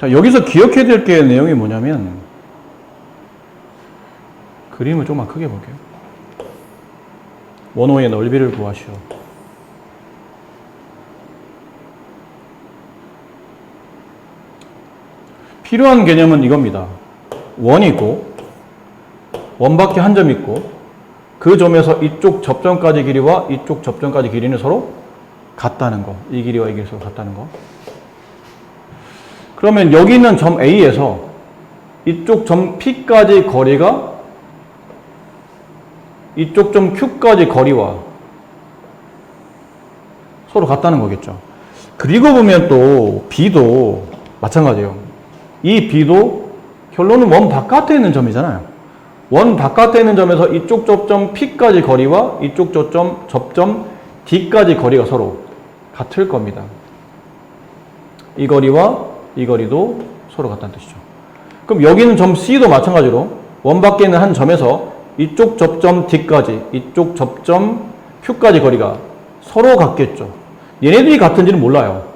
자, 여기서 기억해야 될 게 내용이 뭐냐면 그림을 조금만 크게 볼게요. 원호의 넓이를 구하시오. 필요한 개념은 이겁니다. 원이 있고 원 밖에 한 점 있고 그 점에서 이쪽 접점까지 길이와 이쪽 접점까지 길이는 서로 같다는 거. 이 길이와 이 길이 서로 같다는 거. 그러면 여기 있는 점 A에서 이쪽 점 P까지 거리가 이쪽 점 Q까지 거리와 서로 같다는 거겠죠. 그리고 보면 또 B도 마찬가지예요. 이 B도 결론은 원 바깥에 있는 점이잖아요. 원 바깥에 있는 점에서 이쪽 접점 P까지 거리와 이쪽 접점 D까지 거리가 서로 같을 겁니다. 이 거리와 이 거리도 서로 같다는 뜻이죠. 그럼 여기 있는 점 C도 마찬가지로 원 밖에 있는 한 점에서 이쪽 접점 D까지 이쪽 접점 Q까지 거리가 서로 같겠죠. 얘네들이 같은지는 몰라요.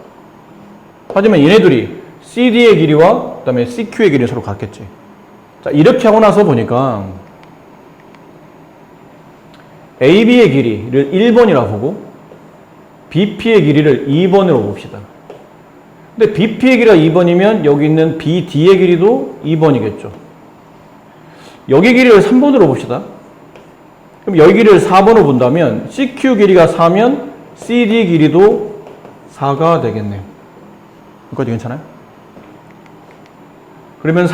하지만 얘네들이 CD의 길이와 그다음에 CQ의 길이는 서로 같겠지. 자, 이렇게 하고 나서 보니까 AB의 길이를 1번이라고 보고 BP의 길이를 2번으로 봅시다. 근데 BP의 길이가 2번이면 여기 있는 BD의 길이도 2번이겠죠. 여기 길이를 3번으로 봅시다. 그럼 여기 길이를 4번으로 본다면 CQ 길이가 4면 CD 길이도 4가 되겠네요. 여기까지 괜찮아요? 그러면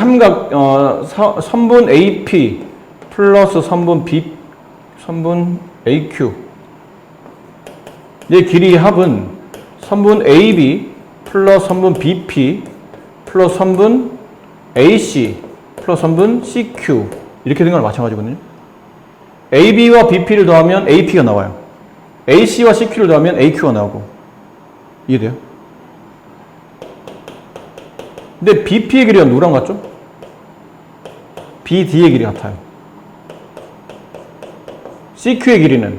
선분 AP 플러스 선분 AQ 이 길이의 합은 선분 AB 플러스 선분 BP 플러스 선분 AC 플러스 선분 CQ 이렇게 된 거랑 마찬가지거든요. AB와 BP를 더하면 AP가 나와요. AC와 CQ를 더하면 AQ가 나오고. 이해돼요? 근데 BP의 길이가 누구랑 같죠? BD의 길이 같아요. CQ의 길이는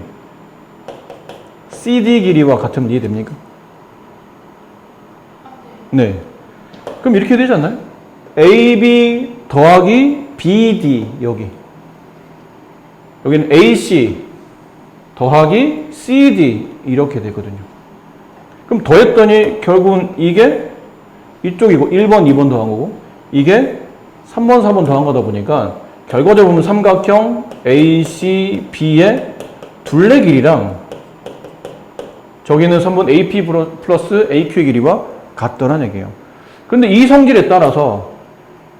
CD 길이와 같으면 이해됩니까? 네. 그럼 이렇게 되지 않나요? AB 더하기 BD 여기는 AC 더하기 CD 이렇게 되거든요. 그럼 더했더니 결국은 이게 이쪽이고 1번, 2번 더한 거고 이게 3번, 4번 더한 거다 보니까 결과적으로 보면 삼각형 ACB의 둘레 길이랑 저기는 3번 AP 플러스 AQ의 길이와 같더란 얘기예요. 그런데 이 성질에 따라서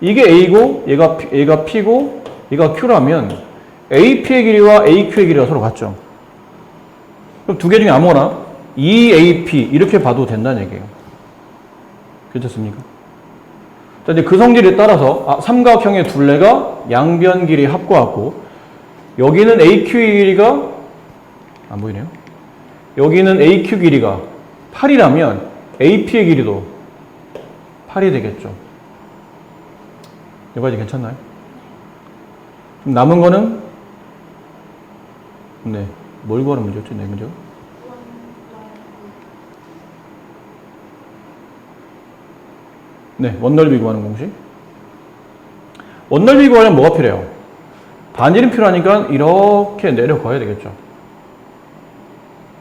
이게 A고 얘가 P고 얘가 Q라면 AP의 길이와 AQ의 길이가 서로 같죠. 그럼 두 개 중에 아무거나 EAP 이렇게 봐도 된다는 얘기예요. 괜찮습니까? 자, 이제 그 성질에 따라서 삼각형의 둘레가 양변 길이 합과 같고 여기는 AQ의 길이가 안 보이네요. 여기는 AQ 길이가 8이라면 AP의 길이도 8이 되겠죠. 여기까지 괜찮나요? 그럼 남은 거는 네, 뭘 구하는 문제였죠? 네, 문제가? 네, 원넓이 구하는 공식. 원넓이 구하려면 뭐가 필요해요? 반지름 필요하니까 이렇게 내려가야 되겠죠.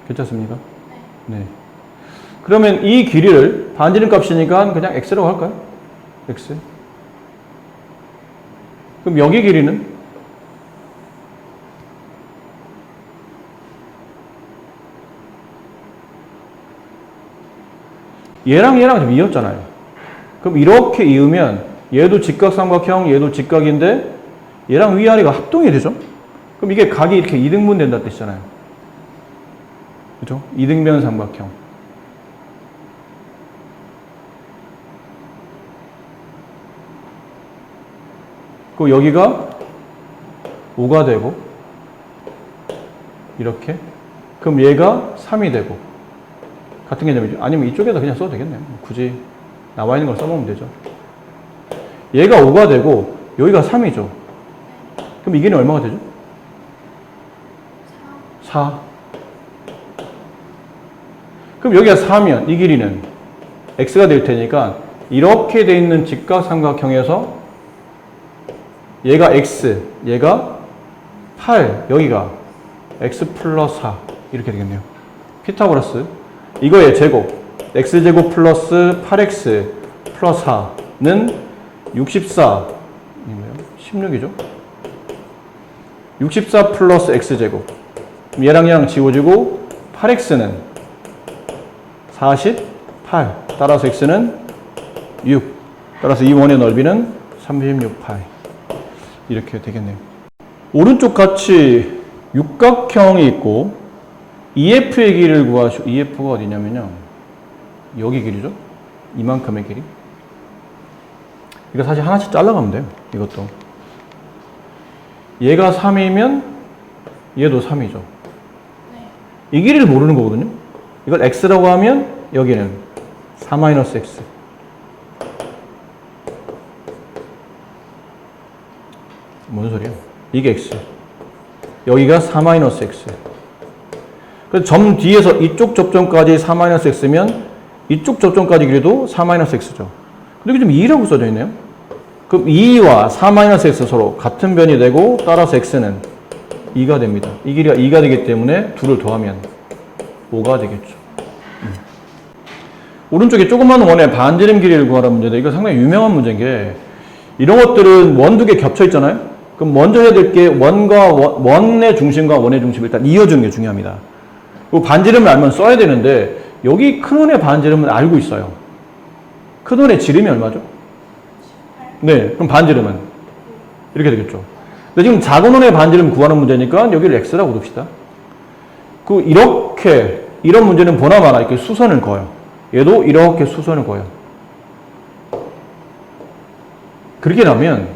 괜찮습니까? 네. 그러면 이 길이를 반지름 값이니까 그냥 x라고 할까요? x. 그럼 여기 길이는? 얘랑 좀 이었잖아요. 그럼 이렇게 이으면 얘도 직각삼각형, 얘도 직각인데 얘랑 위아래가 합동이 되죠? 그럼 이게 각이 이렇게 이등분 된다는 뜻이잖아요. 그죠? 이등변 삼각형. 그리고 여기가 5가 되고 이렇게. 그럼 얘가 3이 되고 같은 개념이죠. 아니면 이쪽에다 그냥 써도 되겠네요. 굳이 나와 있는 걸 써보면 되죠. 얘가 5가 되고 여기가 3이죠. 그럼 이 길이는 얼마가 되죠? 4. 그럼 여기가 4면 이 길이는 x가 될 테니까 이렇게 돼 있는 직각삼각형에서 얘가 x, 얘가 8, 여기가 x 플러스 4 이렇게 되겠네요. 피타고라스 이거의 제곱 x제곱 플러스 8x 플러스 4는 64 16이죠. 64 플러스 x제곱 얘랑 얘랑 지워지고 8x는 48 따라서 x는 6 따라서 이 원의 넓이는 36파이 이렇게 되겠네요. 오른쪽 같이 육각형이 있고 EF의 길이를 구하시오. EF가 어디냐면요. 여기 길이죠. 이만큼의 길이. 이거 사실 하나씩 잘라가면 돼요. 이것도. 얘가 3이면 얘도 3이죠. 이 길이를 모르는 거거든요. 이걸 x라고 하면 여기는 4-x. 뭔 소리야? 이게 x. 여기가 4-x. 그래서 점 뒤에서 이쪽 접점까지 4-x면 이쪽 접점까지 길이도 4-x죠. 근데 지금 2라고 써져 있네요. 그럼 2와 4-x 서로 같은 변이 되고 따라서 x는 2가 됩니다. 이 길이가 2가 되기 때문에 둘을 더하면 5가 되겠죠. 오른쪽에 조그만 원의 반지름 길이를 구하라는 문제인데 이거 상당히 유명한 문제인 게 이런 것들은 원 두 개 겹쳐 있잖아요. 그럼 먼저 해야 될 게 원의 중심과 원의 중심을 일단 이어주는 게 중요합니다. 그리고 반지름을 알면 써야 되는데 여기 큰 원의 반지름은 알고 있어요. 큰 원의 지름이 얼마죠? 네, 그럼 반지름은 이렇게 되겠죠. 근데 지금 작은 원의 반지름 구하는 문제니까 여기를 x라고 둡시다. 이렇게 이런 문제는 보나마나 이렇게 수선을 그어요. 얘도 이렇게 수선을 그어요. 그렇게 나면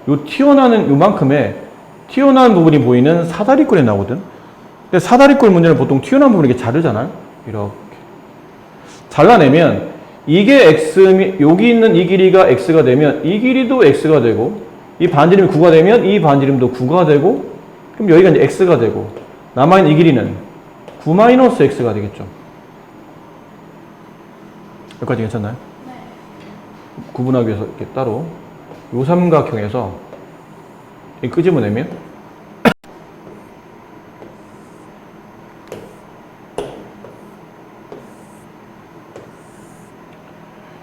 요 튀어나오는 요만큼의 튀어나온 부분이 보이는 사다리꼴이 나오거든. 근데 사다리꼴 문제는 보통 튀어나온 부분을 이렇게 자르잖아요. 이렇게 잘라내면 이게 x, 여기 있는 이 길이가 x가 되면 이 길이도 x가 되고 이 반지름이 9가 되면 이 반지름도 9가 되고 그럼 여기가 이제 x가 되고 남아있는 이 길이는 9-x가 되겠죠. 여기까지 괜찮나요? 네. 구분하기 위해서 이렇게 따로 요 삼각형에서 끄집어내면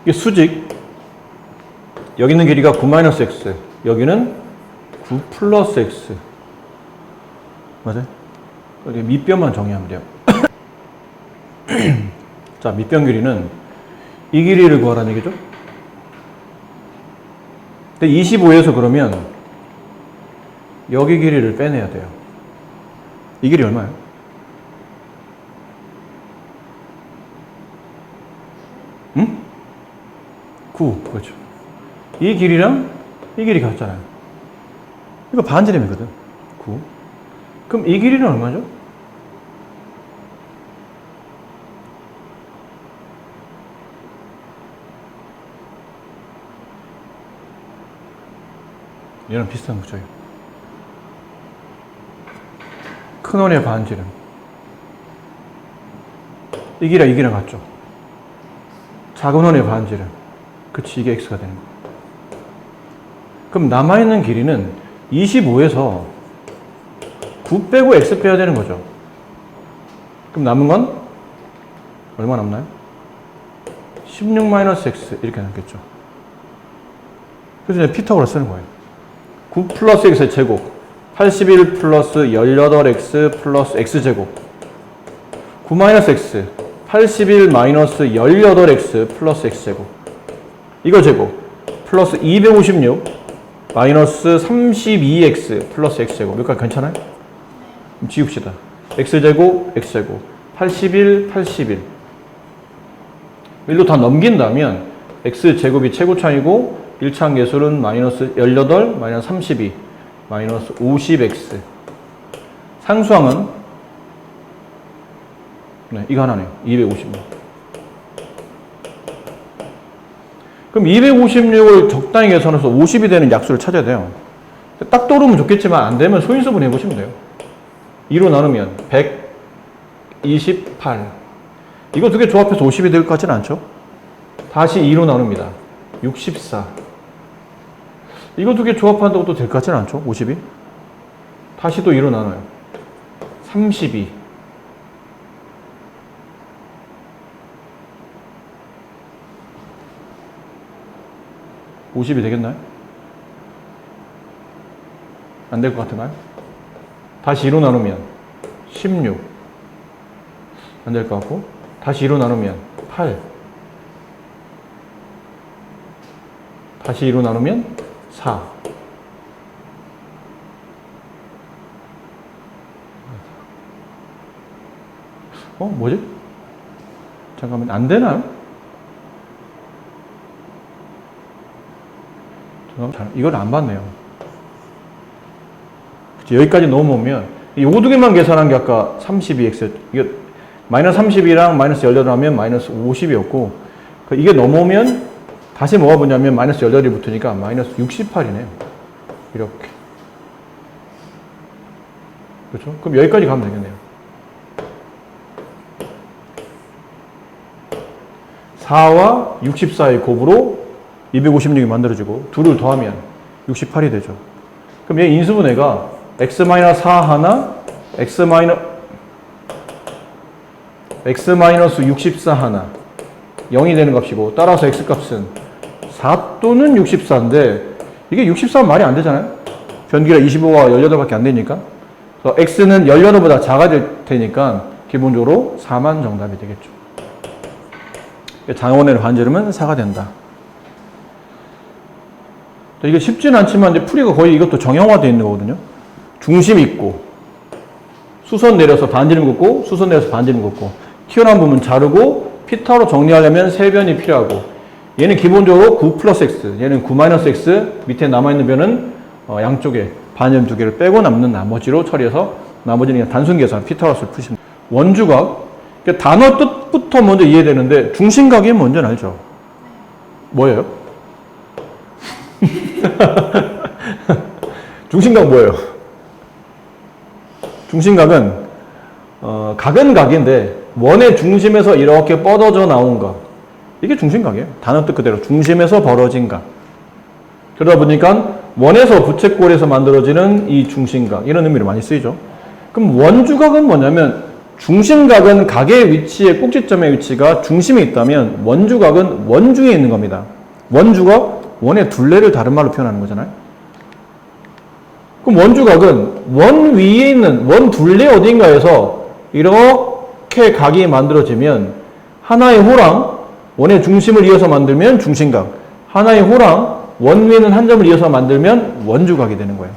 이게 수직 여기 있는 길이가 9-x 여기는 9 플러스 x 맞아요? 여기 밑변만 정의하면 돼요. 자, 밑변 길이는 이 길이를 구하라는 얘기죠. 근데 25에서 그러면 여기 길이를 빼내야 돼요. 이 길이 얼마예요? 9, 그렇죠. 이 길이랑 이 길이 같잖아요. 이거 반지름이거든. 9. 그럼 이 길이는 얼마죠? 얘랑 비슷한 거죠. 큰 원의 반지름. 이 길이랑 같죠. 작은 원의 반지름. 그치, 이게 x가 되는 거예요. 그럼 남아있는 길이는 25에서 9 빼고 x 빼야 되는 거죠. 그럼 남은 건 얼마 남나요? 16-x 이렇게 남겠죠. 그래서 이제 피타고라 쓰는 거예요. 9 플러스 x의 제곱 81 플러스 18x 플러스 x제곱 9-x 81 마이너스 18x 플러스 x제곱 이거 제곱 플러스 256 마이너스 32x 플러스 x제곱 여기까지 괜찮아요? 그럼 지웁시다. x제곱 x제곱 81 81 1로 다 넘긴다면 x제곱이 최고차이고 1차항 계수는 마이너스 18 마이너스 32 마이너스 50x 상수항은 네, 이거 하나네요. 256 그럼 256을 적당히 계산해서 50이 되는 약수를 찾아야 돼요. 딱 떠오르면 좋겠지만 안 되면 소인수분 해보시면 돼요. 2로 나누면 128 이거 두 개 조합해서 50이 될 것 같지는 않죠? 다시 2로 나눕니다. 64. 이거 두 개 조합한다고 또 될 것 같지는 않죠? 52. 다시 또 2로 나눠요. 32. (50이) 되겠나요? 안 될 것 같으나요? 다시 2로 나누면 16. 안 될 것 같고, 다시 2로 나누면 8. 다시 2로 나누면 4. 뭐지? 잠깐만, 안 되나요? 이걸 안 봤네요. 여기까지 넘어오면, 요거 두 개만 계산한 게 아까 32x, 이게 마이너스 32랑 마이너스 18 하면 마이너스 50이었고, 이게 넘어오면 다시 뭐가 붙냐면 마이너스 18이 붙으니까 마이너스 68이네요. 이렇게. 그렇죠? 그럼 여기까지 가면 되겠네요. 4와 64의 곱으로 256이 만들어지고, 둘을 더하면 68이 되죠. 그럼 얘 인수분해가 x-4 하나, x-64 하나, 0이 되는 값이고, 따라서 x값은 4 또는 64인데, 이게 64는 말이 안 되잖아요? 변기가 25와 18밖에 안 되니까. 그래서 x는 18보다 작아질 테니까, 기본적으로 4만 정답이 되겠죠. 장원의 반지름은 4가 된다. 이게 쉽지는 않지만, 이제 풀이가 거의 이것도 정형화되어 있는 거거든요. 중심 있고, 수선 내려서 반지름 긋고, 수선 내려서 반지름 긋고, 튀어나온 부분 자르고, 피타로 정리하려면 세변이 필요하고, 얘는 기본적으로 9 플러스 x, 얘는 9 마이너스 x, 밑에 남아있는 변은 양쪽에 반지름 두 개를 빼고 남는 나머지로 처리해서, 나머지는 그냥 단순 계산, 피타고라스를 푸시면 됩니다. 원주각, 단어 뜻부터 먼저 이해되는데, 중심각이 뭔지 알죠? 뭐예요? 중심각 뭐예요? 중심각은 각은 각인데 원의 중심에서 이렇게 뻗어져 나온 각, 이게 중심각이에요. 단어 뜻 그대로 중심에서 벌어진 각. 그러다 보니까 원에서 부채꼴에서 만들어지는 이 중심각, 이런 의미로 많이 쓰이죠. 그럼 원주각은 뭐냐면, 중심각은 각의 위치에 꼭지점의 위치가 중심에 있다면 원주각은 원중에 있는 겁니다. 원주가 원의 둘레를 다른 말로 표현하는 거잖아요. 그럼 원주각은 원 위에 있는 원 둘레 어딘가에서 이렇게 각이 만들어지면, 하나의 호랑 원의 중심을 이어서 만들면 중심각, 하나의 호랑 원 위에 있는 한 점을 이어서 만들면 원주각이 되는 거예요.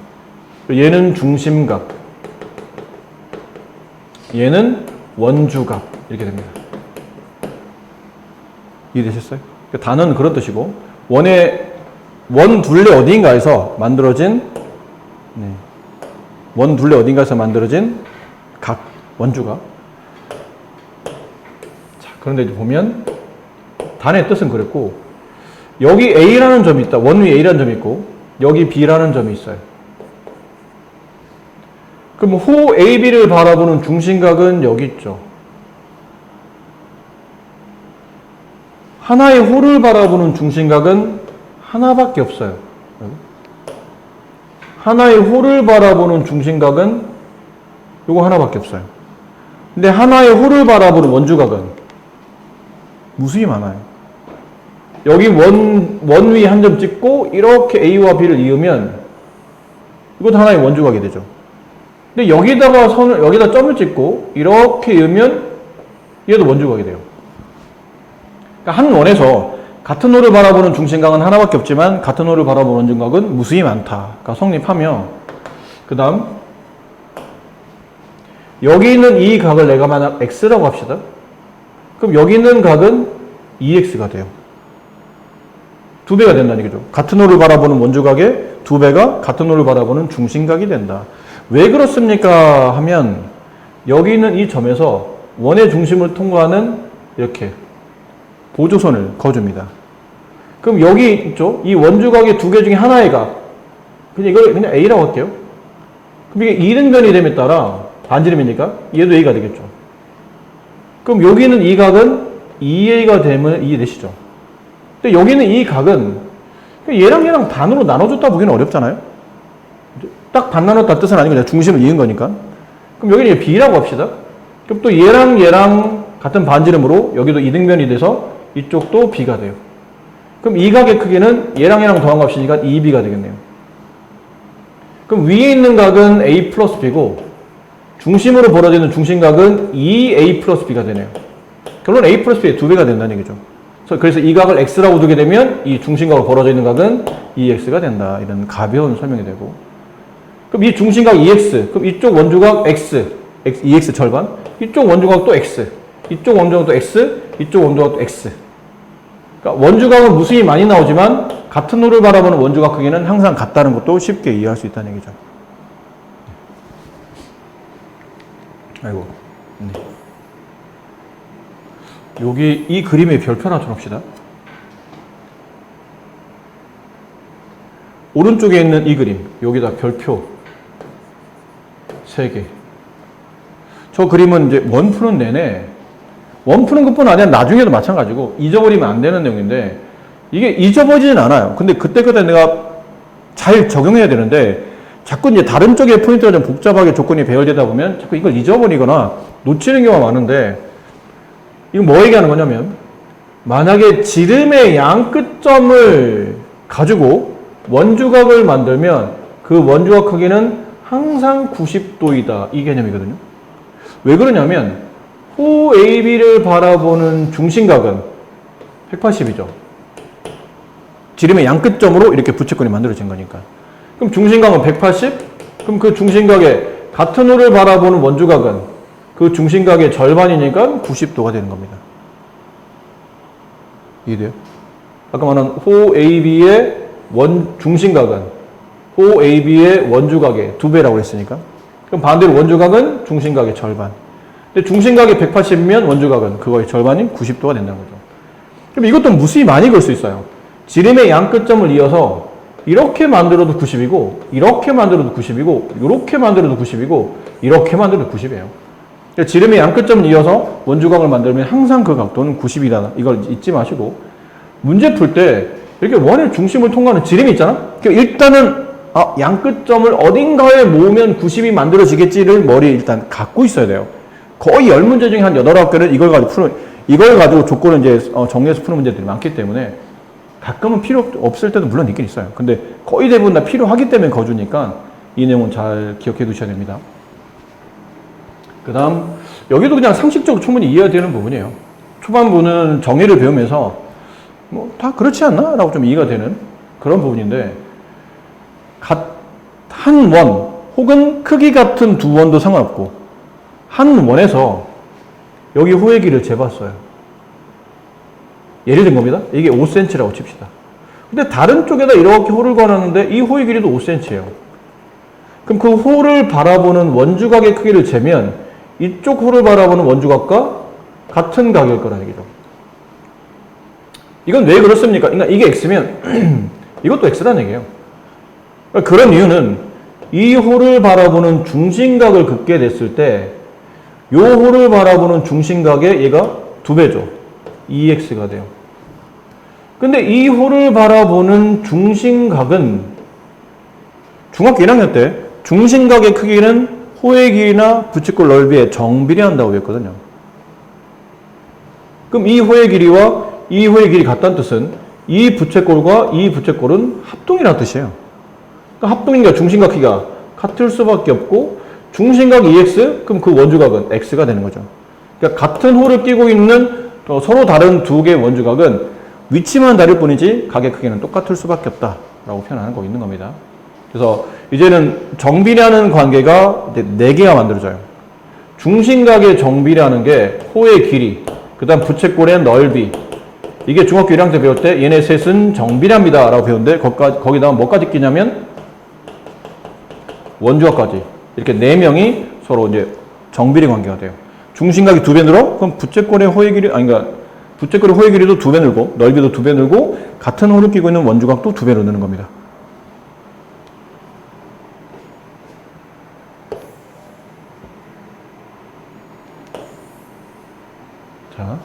얘는 중심각, 얘는 원주각, 이렇게 됩니다. 이해되셨어요? 단어는 그런 뜻이고, 원 둘레 어딘가에서 만들어진, 원 둘레 어딘가에서 만들어진 각, 원주각. 자, 그런데 이제 보면 단의 뜻은 그랬고, 여기 A라는 점이 있다. 원 위에 A라는 점이 있고, 여기 B라는 점이 있어요. 그럼 호 AB를 바라보는 중심각은 여기 있죠. 하나의 호를 바라보는 중심각은 하나밖에 없어요. 하나의 호를 바라보는 중심각은 요거 하나밖에 없어요. 근데 하나의 호를 바라보는 원주각은 무수히 많아요. 여기 원 위에 한 점 찍고 이렇게 A와 B를 이으면 이것도 하나의 원주각이 되죠. 근데 여기다가 여기다 점을 찍고 이렇게 이으면 얘도 원주각이 돼요. 그러니까 한 원에서 같은 호를 바라보는 중심각은 하나밖에 없지만 같은 호를 바라보는 원주각은 무수히 많다. 그러니까 성립하며, 그 다음 여기 있는 이 각을 내가 만약 x라고 합시다. 그럼 여기 있는 각은 2x가 돼요. 2배가 된다는 얘기죠. 같은 호를 바라보는 원주각의 2배가 같은 호를 바라보는 중심각이 된다. 왜 그렇습니까? 하면 여기 있는 이 점에서 원의 중심을 통과하는 이렇게 보조선을 그어줍니다. 그럼 여기 있죠? 이 원주각의 두 개 중에 하나의 각, 이걸 그냥 A라고 할게요. 그럼 이게 이등변이 됨에 따라 반지름이니까 얘도 A가 되겠죠. 그럼 여기 있는 이 각은 2A가 되면 이해되시죠? 근데 여기는 이 각은 얘랑 반으로 나눠줬다 보기는 어렵잖아요. 딱 반 나눴다 뜻은 아니고 그냥 중심을 이은 거니까. 그럼 여기는 B라고 합시다. 그럼 또 얘랑 같은 반지름으로 여기도 이등변이 돼서 이쪽도 B가 돼요. 그럼 이 각의 크기는 얘랑 더한 값이니까 2B가 되겠네요. 그럼 위에 있는 각은 A 플러스 B고 중심으로 벌어지는 중심각은 2A 플러스 B가 되네요. 결론 A 플러스 B의 2배가 된다는 얘기죠. 그래서 이 각을 X라고 두게 되면 이 중심각으로 벌어져 있는 각은 2X가 된다. 이런 가벼운 설명이 되고. 그럼 이 중심각 2X, 그럼 이쪽 원주각 X, 2X 절반, 이쪽 원주각도 X, 이쪽 원주각도 X, 이쪽 원주각도 X. 그러니까 원주각은 무수히 많이 나오지만 같은 호를 바라보는 원주각 크기는 항상 같다는 것도 쉽게 이해할 수 있다는 얘기죠. 아이고. 여기 이 그림의 별표 하나 쳐놓읍시다. 오른쪽에 있는 이 그림, 여기다 별표 3개. 저 그림은 이제 원 푸는 내내, 원 푸는 것뿐 아니라 나중에도 마찬가지고 잊어버리면 안 되는 내용인데 이게 잊어버리진 않아요. 근데 그때그때 내가 잘 적용해야 되는데 자꾸 이제 다른 쪽의 포인트가 좀 복잡하게 조건이 배열되다 보면 자꾸 이걸 잊어버리거나 놓치는 경우가 많은데 이건 뭐 얘기하는 거냐면 만약에 지름의 양 끝점을 가지고 원주각을 만들면 그 원주각 크기는 항상 90도이다. 이 개념이거든요. 왜 그러냐면 호 AB를 바라보는 중심각은 180이죠. 지름의 양 끝점으로 이렇게 부채꼴이 만들어진 거니까. 그럼 중심각은 180? 그럼 그 중심각의 같은 호를 바라보는 원주각은 그 중심각의 절반이니까 90도가 되는 겁니다. 이해돼요? 아까 말한 호 AB의 중심각은 호 AB의 원주각의 2배라고 했으니까. 그럼 반대로 원주각은 중심각의 절반. 근데 중심각이 180이면 원주각은 그거의 절반인 90도가 된다는 거죠. 그럼 이것도 무수히 많이 그럴 수 있어요. 지름의 양 끝점을 이어서 이렇게 만들어도 90이고 이렇게 만들어도 90이고 이렇게 만들어도 90이고 이렇게 만들어도 90이에요. 지름의 양 끝점을 이어서 원주각을 만들면 항상 그 각도는 90이다. 이걸 잊지 마시고 문제 풀 때 이렇게 원의 중심을 통과하는 지름이 있잖아. 그러니까 일단은 양 끝점을 어딘가에 모으면 90이 만들어지겠지를 머리에 일단 갖고 있어야 돼요. 거의 10문제 중에 한 8, 9개는 이걸 가지고 조건을 이제 정리해서 푸는 문제들이 많기 때문에 가끔은 필요 없을 때도 물론 있긴 있어요. 근데 거의 대부분 다 필요하기 때문에 거주니까 이 내용은 잘 기억해 두셔야 됩니다. 그 다음 여기도 그냥 상식적으로 충분히 이해가 되는 부분이에요. 초반부는 정의를 배우면서 뭐 다 그렇지 않나? 라고 좀 이해가 되는 그런 부분인데 한 원 혹은 크기 같은 두 원도 상관없고 한 원에서 여기 호의 길이를 재봤어요. 예를 든 겁니다. 이게 5cm라고 칩시다. 근데 다른 쪽에다 이렇게 호를 걸었는데 이 호의 길이도 5cm예요. 그럼 그 호를 바라보는 원주각의 크기를 재면 이쪽 호를 바라보는 원주각과 같은 각일 거라는 얘기죠. 이건 왜 그렇습니까? 그러니까 이게 x면 이것도 x라는 얘기예요. 그러니까 그런 이유는 이 호를 바라보는 중심각을 긋게 됐을 때 이 호를 바라보는 중심각의 얘가 2배죠. 2x가 돼요. 근데 이 호를 바라보는 중심각은 중학교 1학년 때 중심각의 크기는 호의 길이나 부채꼴 넓이에 정비례한다고 했거든요. 그럼 이 호의 길이와 이 호의 길이 같다는 뜻은 이 부채꼴과 이 부채꼴은 합동이라는 뜻이에요. 그러니까 합동이니까 중심각 크기가 같을 수밖에 없고 중심각 2x, 그럼 그 원주각은 x가 되는 거죠. 그러니까 같은 호를 끼고 있는 서로 다른 두 개의 원주각은 위치만 다를 뿐이지 각의 크기는 똑같을 수밖에 없다라고 표현하는 거 있는 겁니다. 그래서 이제는 정비례하는 관계가 이제 4개가 만들어져요. 중심각의 정비례하는 게 호의 길이, 그 다음 부채꼴의 넓이. 이게 중학교 1학년 때 배울 때 얘네 셋은 정비례합니다 라고 배웠는데 거기다가 뭐까지 끼냐면 원주각까지. 이렇게 4명이 서로 이제 정비례 관계가 돼요. 중심각이 2배 늘어? 그럼 부채꼴의 호의 길이, 그러니까 부채꼴의 호의 길이도 2배 늘고 넓이도 2배 늘고 같은 호를 끼고 있는 원주각도 2배로 느는 겁니다. 자,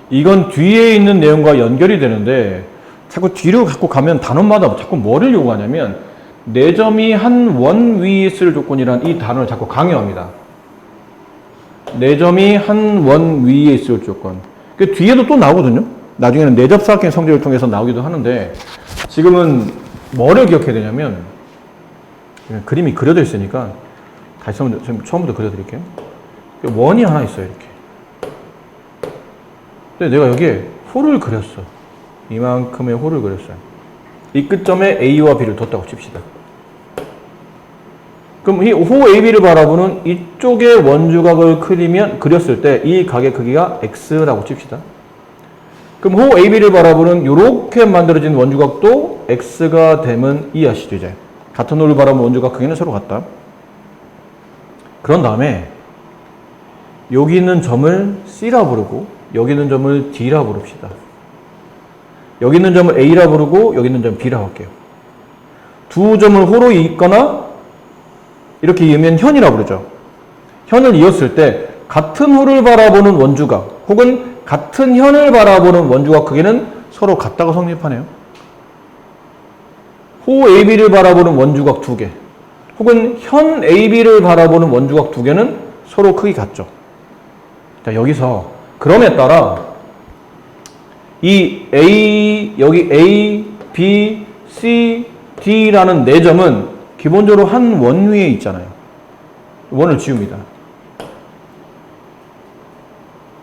이건 뒤에 있는 내용과 연결이 되는데 자꾸 뒤로 갖고 가면 단원마다 자꾸 뭐를 요구하냐면 4점이 한 원 위에 있을 조건이란 이 단어를 자꾸 강요합니다. 4점이 한 원 위에 있을 조건. 그 뒤에도 또 나오거든요. 나중에는 내접사각형 성질을 통해서 나오기도 하는데 지금은 뭐를 기억해야 되냐면 그림이 그려져 있으니까 다시 처음부터 그려드릴게요. 원이 하나 있어요. 이렇게. 근데 내가 여기에 호를 그렸어. 이만큼의 호를 그렸어요. 이 끝점에 A와 B를 뒀다고 칩시다. 그럼 이 호 AB를 바라보는 이쪽의 원주각을 그렸을 때 이 각의 크기가 X라고 칩시다. 그럼 호 AB를 바라보는 이렇게 만들어진 원주각도 X가 되면 이해하시죠, 이제. 같은 호를 바라보는 원주각 크기는 서로 같다. 그런 다음에 여기 있는 점을 C라 부르고 여기 있는 점을 D라 부릅시다. 여기 있는 점을 A라 부르고 여기 있는 점을 B라 할게요. 두 점을 호로 잇거나 이렇게 이으면 현이라 부르죠. 현을 이었을 때 같은 호를 바라보는 원주각 혹은 같은 현을 바라보는 원주각 크기는 서로 같다고 성립하네요. 호 AB를 바라보는 원주각 2개 혹은 현 AB를 바라보는 원주각 2개는 서로 크기 같죠. 자, 여기서 그럼에 따라 이 A, 여기 A, B, C, D라는 4점은 기본적으로 한 원 위에 있잖아요. 원을 지웁니다.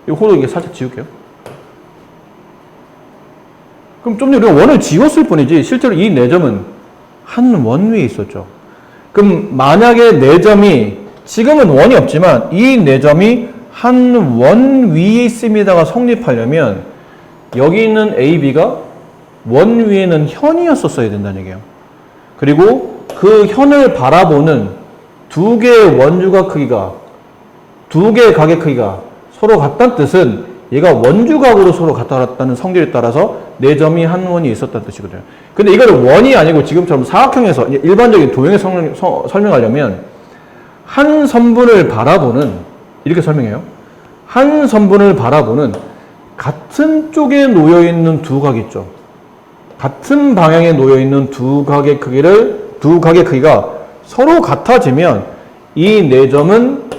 이 호로 이게 살짝 지울게요. 그럼 좀 전에 우리가 원을 지웠을 뿐이지 실제로 이 4점은 한 원 위에 있었죠. 그럼 만약에 4점이 지금은 원이 없지만 이 4점이 한 원 위에 있습니다가 성립하려면 여기 있는 AB가 원 위에는 현이었었어야 된다는 얘기예요. 그리고 그 현을 바라보는 2개의 원주각 크기가 2개의 각의 크기가 서로 같다는 뜻은 얘가 원주각으로 서로 같다는 성질에 따라서 4점이 한 원이 있었다는 뜻이거든요. 근데 이거를 원이 아니고 지금처럼 사각형에서 일반적인 도형에 설명하려면 한 선분을 바라보는 이렇게 설명해요. 한 선분을 바라보는 같은 쪽에 놓여있는 두 각 있죠. 같은 방향에 놓여있는 두 각의 크기가 서로 같아지면 이 4점은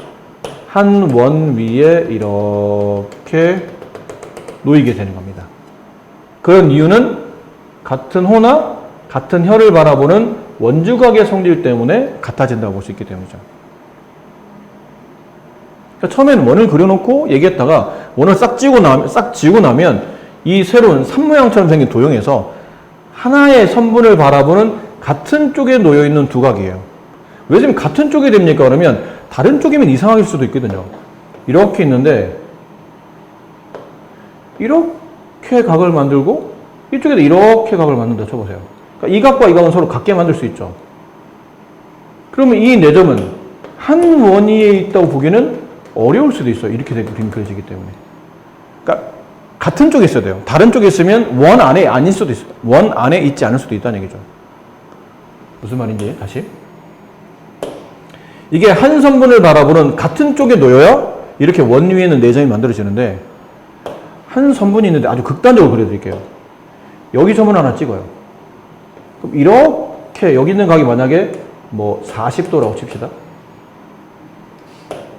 한 원 위에 이렇게 놓이게 되는 겁니다. 그런 이유는 같은 호나 같은 혈을 바라보는 원주각의 성질 때문에 같아진다고 볼 수 있기 때문이죠. 그러니까 처음에는 원을 그려놓고 얘기했다가 원을 싹 지우고 나면 이 새로운 산 모양처럼 생긴 도형에서 하나의 선분을 바라보는 같은 쪽에 놓여있는 두 각이에요. 왜 지금 같은 쪽이 됩니까? 그러면 다른 쪽이면 이상할 수도 있거든요. 이렇게 있는데 이렇게 각을 만들고 이쪽에도 이렇게 각을 만든다 쳐보세요. 그러니까 이 각과 이 각은 서로 같게 만들 수 있죠. 그러면 이 4점은 한 원 위에 있다고 보기는 어려울 수도 있어요. 이렇게 그림이 그려지기 때문에. 그러니까 같은 쪽에 있어야 돼요. 다른 쪽에 있으면 원 안에 아닐 수도 있어요. 원 안에 있지 않을 수도 있다는 얘기죠. 무슨 말인지 다시. 이게 한 선분을 바라보는 같은 쪽에 놓여야 이렇게 원 위에는 4점이 만들어지는데 한 선분이 있는데 아주 극단적으로 그려드릴게요. 여기 점을 하나 찍어요. 그럼 이렇게 여기 있는 각이 만약에 뭐 40도라고 칩시다.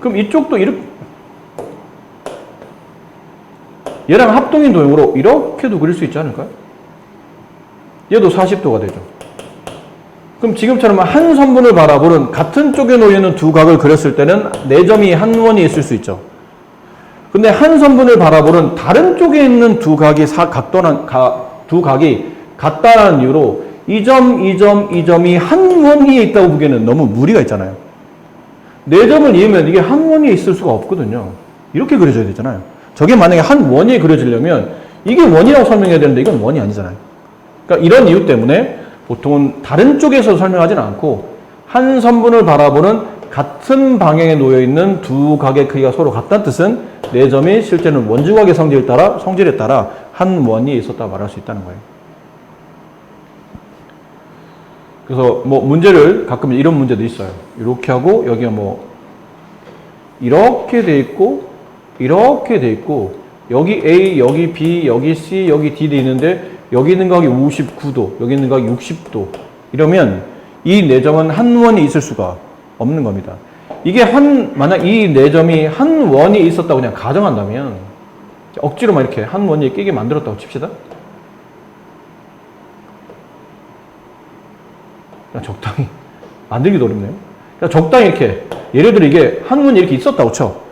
그럼 이쪽도 이렇게 얘랑 합동인 도형으로 이렇게도 그릴 수 있지 않을까요? 얘도 40도가 되죠. 그럼 지금처럼 한 선분을 바라보는 같은 쪽에 놓여있는 두 각을 그렸을 때는 4점이 한 원이 있을 수 있죠. 근데 한 선분을 바라보는 다른 쪽에 있는 두 각이 두 각이 같다는 이유로 이 점, 이 점, 이 점이 한 원 위에 있다고 보기에는 너무 무리가 있잖아요. 4점을 이으면 이게 한 원 위에 있을 수가 없거든요. 이렇게 그려져야 되잖아요. 저게 만약에 한 원 위에 그려지려면 이게 원이라고 설명해야 되는데 이건 원이 아니잖아요. 그러니까 이런 이유 때문에 보통은 다른 쪽에서 설명하지는 않고 한 선분을 바라보는 같은 방향에 놓여있는 두 각의 크기가 서로 같다는 뜻은 4점이 실제는 원주각의 성질에 따라 한 원이 있었다 말할 수 있다는 거예요. 그래서 뭐 문제를 가끔 이런 문제도 있어요. 이렇게 하고 여기가 뭐 이렇게 돼 있고 이렇게 돼 있고 여기 A, 여기 B, 여기 C, 여기 D 돼 있는데 여기 있는 각이 59도, 여기 있는 각이 60도. 이러면 이 네 점은 한 원이 있을 수가 없는 겁니다. 이게 만약 이 네 점이 한 원이 있었다고 그냥 가정한다면 억지로 막 이렇게 한 원이 끼게 만들었다고 칩시다. 그냥 적당히 만들기도 어렵네요. 그냥 적당히 이렇게 예를 들어 이게 한 원이 이렇게 있었다고 쳐.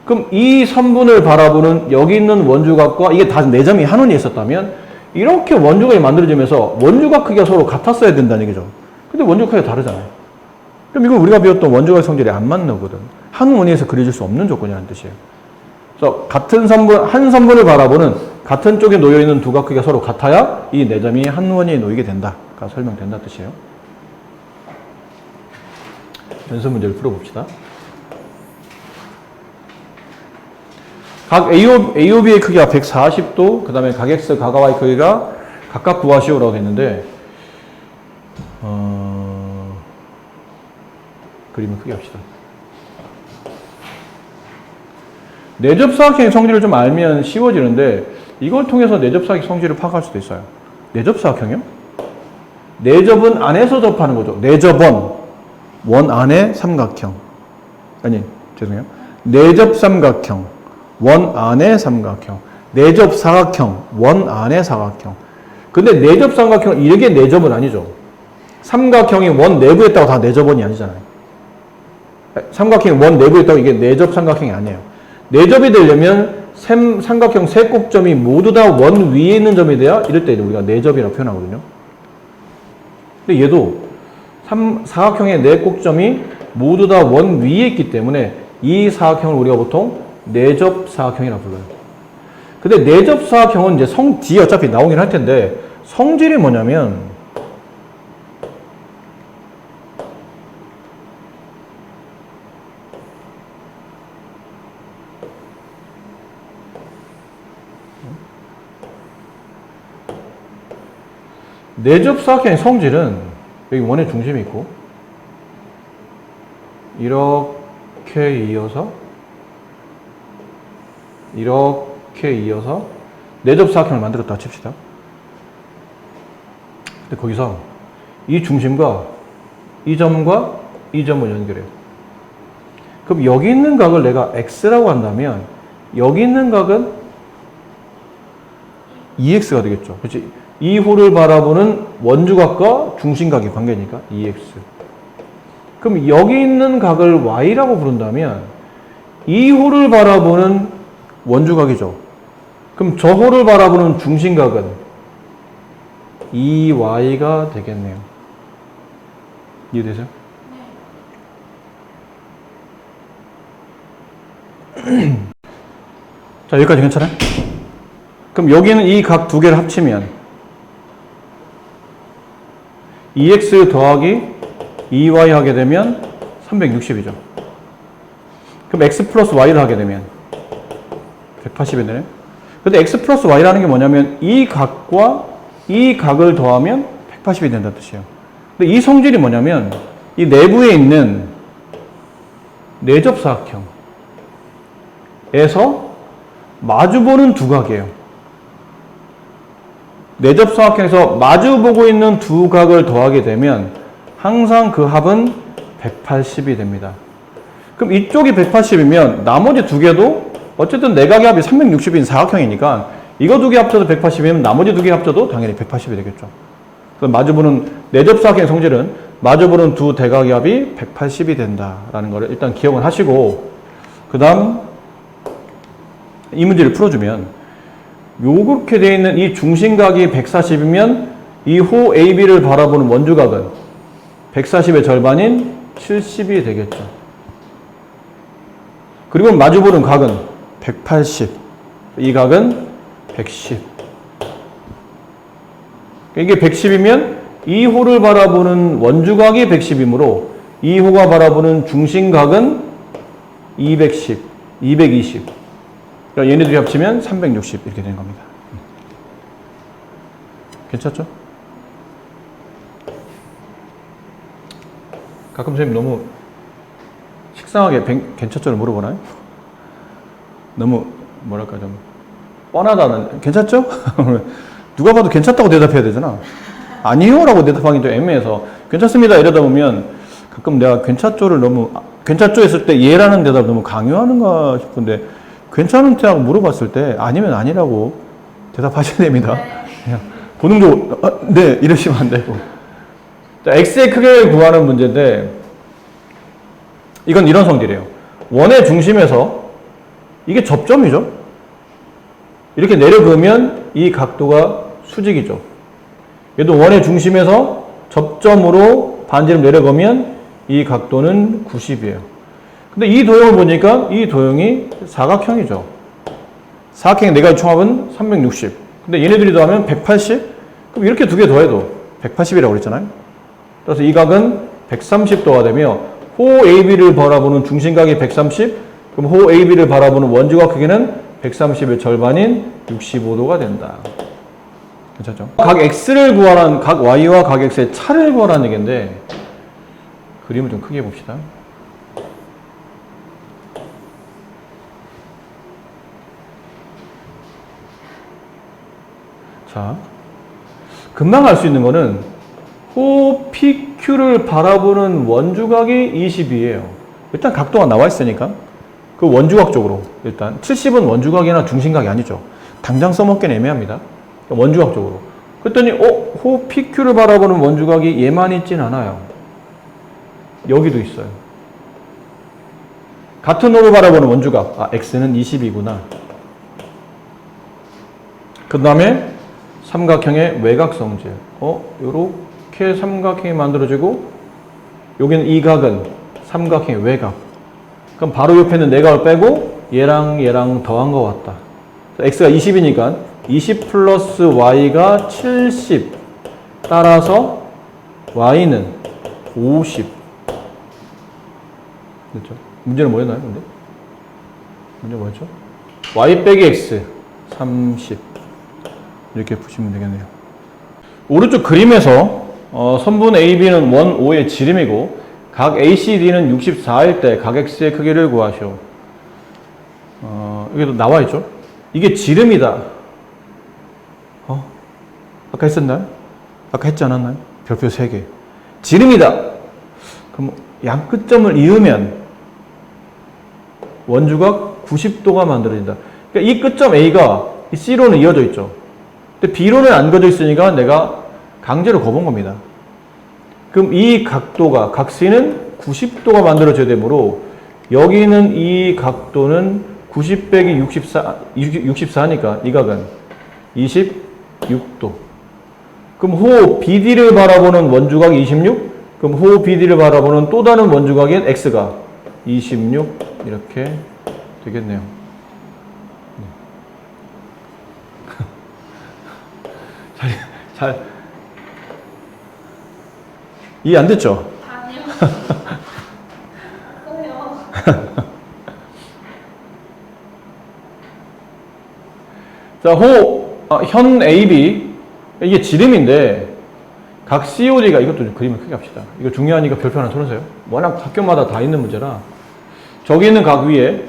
그럼 이 선분을 바라보는 여기 있는 원주각과 이게 다 네 점이 한 원이 있었다면 이렇게 원주각이 만들어지면서 원주각 크기가 서로 같았어야 된다는 얘기죠. 근데 원주각 크기가 다르잖아요. 그럼 이건 우리가 배웠던 원주각 성질이 안 맞는 거거든. 한 원위에서 그려질 수 없는 조건이라는 뜻이에요. 그래서 같은 선분, 한 선분을 바라보는 같은 쪽에 놓여있는 두 각 크기가 서로 같아야 이 네 점이 한 원위에 놓이게 된다가 설명된다는 뜻이에요. 연습 문제를 풀어봅시다. 각 AOB의 크기가 140도, 그 다음에 각 X, 각 Y 크기가 각각 구하시오라고 했는데, 그림을 크게 합시다. 내접사각형의 성질을 좀 알면 쉬워지는데, 이걸 통해서 내접사각형 성질을 파악할 수도 있어요. 내접사각형이요? 내접은 안에서 접하는 거죠. 내접원, 원 안에 삼각형. 아니, 죄송해요. 내접삼각형, 원 안에 삼각형. 내접사각형, 원 안에 사각형. 근데 내접삼각형은 이게 내접은 아니죠. 삼각형이 원 내부에 있다고 다 내접원이 아니잖아요. 삼각형이 원 내부에 있다고 이게 내접삼각형이 아니에요. 내접이 되려면 삼각형 세 꼭점이 모두 다 원 위에 있는 점이 돼야 이럴 때 우리가 내접이라고 표현하거든요. 근데 얘도 사각형의 네 꼭점이 모두 다 원 위에 있기 때문에 이 사각형을 우리가 보통 내접사각형이라고 불러요. 근데 내접사각형은 이제 뒤에 어차피 나오긴 할 텐데 성질이 뭐냐면 내접사각형의 성질은 여기 원의 중심이 있고 이렇게 이어서 내접사각형을 만들었다 칩시다. 근데 거기서 이 중심과 이 점과 이 점을 연결해요. 그럼 여기 있는 각을 내가 X라고 한다면 여기 있는 각은 EX가 되겠죠. 그렇지? 이 호를 바라보는 원주각과 중심각의 관계니까 EX. 그럼 여기 있는 각을 Y라고 부른다면 이 호를 바라보는 원주각이죠. 그럼 저 호를 바라보는 중심각은 EY가 되겠네요. 이해되세요? 자, 여기까지 괜찮아요? 그럼 여기는 이 각 두 개를 합치면 EX 더하기 EY 하게 되면 360이죠. 그럼 X 플러스 Y를 하게 되면 180이 되네. 근데 X 플러스 Y라는 게 뭐냐면 이 각과 이 각을 더하면 180이 된다는 뜻이에요. 근데 이 성질이 뭐냐면 이 내부에 있는 내접사각형에서 마주보는 두 각이에요. 내접사각형에서 마주보고 있는 두 각을 더하게 되면 항상 그 합은 180이 됩니다. 그럼 이쪽이 180이면 나머지 두 개도 어쨌든 내각의 합이 360인 사각형이니까 이거 두 개 합쳐도 180이면 나머지 두 개 합쳐도 당연히 180이 되겠죠. 그럼 마주보는 내접사각형의 성질은 마주보는 두 대각의 합이 180이 된다라는 거를 일단 기억을 하시고 그 다음 이 문제를 풀어주면 요렇게 되어 있는 이 중심각이 140이면 이 호 AB를 바라보는 원주각은 140의 절반인 70이 되겠죠. 그리고 마주보는 각은 180. 이 각은 110. 이게 110이면 이 호를 바라보는 원주각이 110이므로 이 호가 바라보는 중심각은 210, 220. 그러니까 얘네들이 합치면 360 이렇게 되는 겁니다. 괜찮죠? 가끔 선생님 너무 식상하게 괜찮죠를 물어보나요? 너무 뭐랄까 좀 뻔하다는, 괜찮죠? 누가 봐도 괜찮다고 대답해야 되잖아. 아니요 라고 대답하기 좀 애매해서 괜찮습니다 이러다 보면 가끔 내가 괜찮죠를 너무 괜찮죠 했을 때 예라는 대답을 너무 강요하는가 싶은데 괜찮은 태하고 물어봤을 때 아니면 아니라고 대답하셔야 됩니다. 그냥 본능적으로 네 이러시면 안 되고. 자, x의 크기를 구하는 문제인데 이건 이런 성질이에요. 원의 중심에서 이게 접점이죠. 이렇게 내려 그으면 이 각도가 수직이죠. 얘도 원의 중심에서 접점으로 반지름 내려 그으면 이 각도는 90이에요. 근데 이 도형을 보니까 이 도형이 사각형이죠. 사각형의 네 가지 총합은 360. 근데 얘네들이 더하면 180? 그럼 이렇게 두 개 더해도 180이라고 그랬잖아요. 그래서 이 각은 130도가 되며 호 AB를 바라보는 중심각이 130, 그럼 호 AB를 바라보는 원주각 크기는 130의 절반인 65도가 된다. 괜찮죠? 각 X를 구하라는, 각 Y와 각 X의 차를 구하라는 얘기인데 그림을 좀 크게 봅시다. 자, 금방 알 수 있는 거는 호 PQ를 바라보는 원주각이 20이에요. 일단 각도가 나와 있으니까 그 원주각 쪽으로 일단 70은 원주각이나 중심각이 아니죠. 당장 써먹기는 애매합니다. 원주각 쪽으로. 그랬더니 호 PQ를 바라보는 원주각이 얘만 있진 않아요. 여기도 있어요. 같은 호를 바라보는 원주각 X는 20이구나. 그 다음에 삼각형의 외곽성질. 요렇게 삼각형이 만들어지고 여기는 이 각은 삼각형의 외곽. 그럼 바로 옆에 있는 내각을 빼고 얘랑 얘랑 더한 것 같다. X가 20이니까 20 플러스 Y가 70. 따라서 Y는 50. 됐죠? 문제는 뭐였나요, 근데? 문제 뭐였죠? Y 빼기 X 30. 이렇게 푸시면 되겠네요. 오른쪽 그림에서 선분 AB는 원 O의 지름이고 각 ACD는 64일 때 각 X의 크기를 구하시오. 여기도 나와 있죠? 이게 지름이다. 아까 했었나요? 아까 했지 않았나요? 별표 3개. 지름이다. 그럼 양 끝점을 이으면 원주각 90도가 만들어진다. 그러니까 이 끝점 A가 C로는 이어져 있죠. 근데 B로는 안 그어져 있으니까 내가 강제로 그어본 겁니다. 그럼 이 각도가, 각 C는 90도가 만들어져야 되므로 여기는 이 각도는 90 빼기 64니까 이 각은 26도. 그럼 호 BD를 바라보는 원주각이 26? 그럼 호 BD를 바라보는 또 다른 원주각인 X가 26 이렇게 되겠네요. 잘 이해 안 됐죠? 아니요. 자, 현 AB 이게 지름인데 각 COD가 이것도 좀 그림을 크게 합시다. 이거 중요하니까 별표 하나 쳐주세요. 워낙 학교마다 다 있는 문제라 저기 있는 각 위에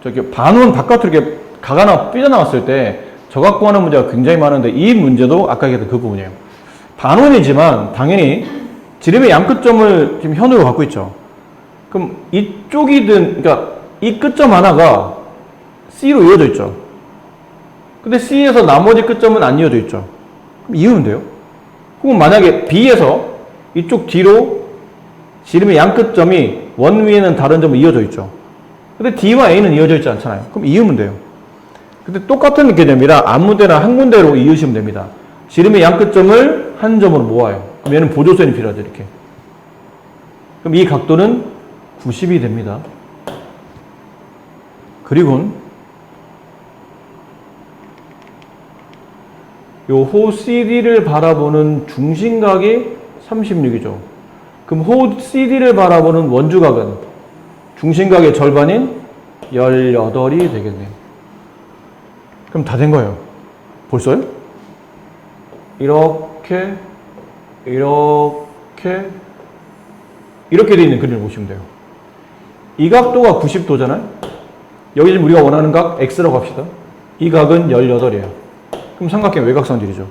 저기 반원 바깥으로 이렇게 각 하나 삐져나왔을 때 저각 구하는 문제가 굉장히 많은데 이 문제도 아까 얘기했던 그 부분이에요. 반원이지만 당연히 지름의 양끝점을 지금 현으로 갖고 있죠. 그럼 이쪽이든 그러니까 이 끝점 하나가 C로 이어져 있죠. 근데 C에서 나머지 끝점은 안 이어져 있죠. 그럼 이으면 돼요. 혹은 만약에 B에서 이쪽 D로 지름의 양끝점이 원 위에는 다른 점을 이어져 있죠. 근데 D와 A는 이어져 있지 않잖아요. 그럼 이으면 돼요. 근데 똑같은 개념이라 아무 데나 한 군데로 이으시면 됩니다. 지름의 양끝점을 한 점으로 모아요. 그럼 얘는 보조선이 필요하죠, 이렇게. 그럼 이 각도는 90이 됩니다. 그리고 요 호 CD를 바라보는 중심각이 36이죠. 그럼 호 CD를 바라보는 원주각은 중심각의 절반인 18이 되겠네요. 그럼 다 된 거예요. 벌써요? 이렇게 돼 있는 그림을 보시면 돼요. 이 각도가 90도잖아요. 여기 지금 우리가 원하는 각 X라고 합시다. 이 각은 18이에요. 그럼 삼각형 외곽성질이죠.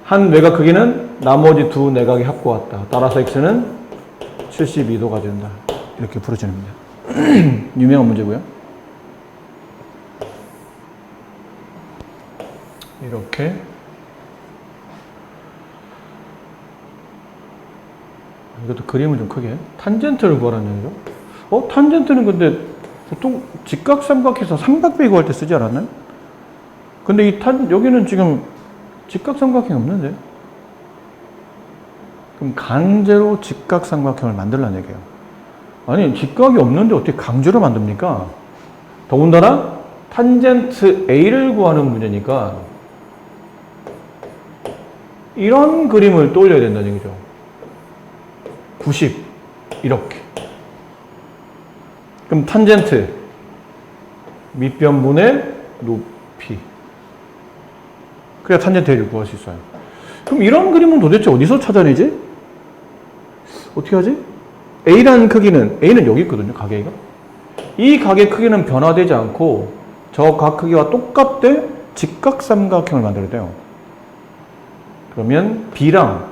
한 외곽 크기는 나머지 두 내각이 합고같다. 따라서 x는 72도가 된다. 이렇게 풀어집니다. 유명한 문제고요. 이렇게 이것도 그림을 좀 크게 탄젠트를 구하라는 얘기죠. 탄젠트는 근데 보통 직각삼각해서 삼각비 구할 때 쓰지 않았나요? 근데 여기는 지금 직각삼각형이 없는데? 그럼 강제로 직각삼각형을 만들라는 얘기예요. 아니, 직각이 없는데 어떻게 강제로 만듭니까? 더군다나 탄젠트 A를 구하는 문제니까 이런 그림을 떠올려야 된다는 얘기죠. 90 이렇게. 그럼 탄젠트 밑변분의 높이. 그래야 탄젠트 A를 구할 수 있어요. 그럼 이런 그림은 도대체 어디서 찾아내지? 어떻게 하지? A라는 크기는, A는 여기 있거든요, 각 A가. 이 각의 크기는 변화되지 않고 저 각 크기와 똑같대 직각삼각형을 만들어야 돼요. 그러면 B랑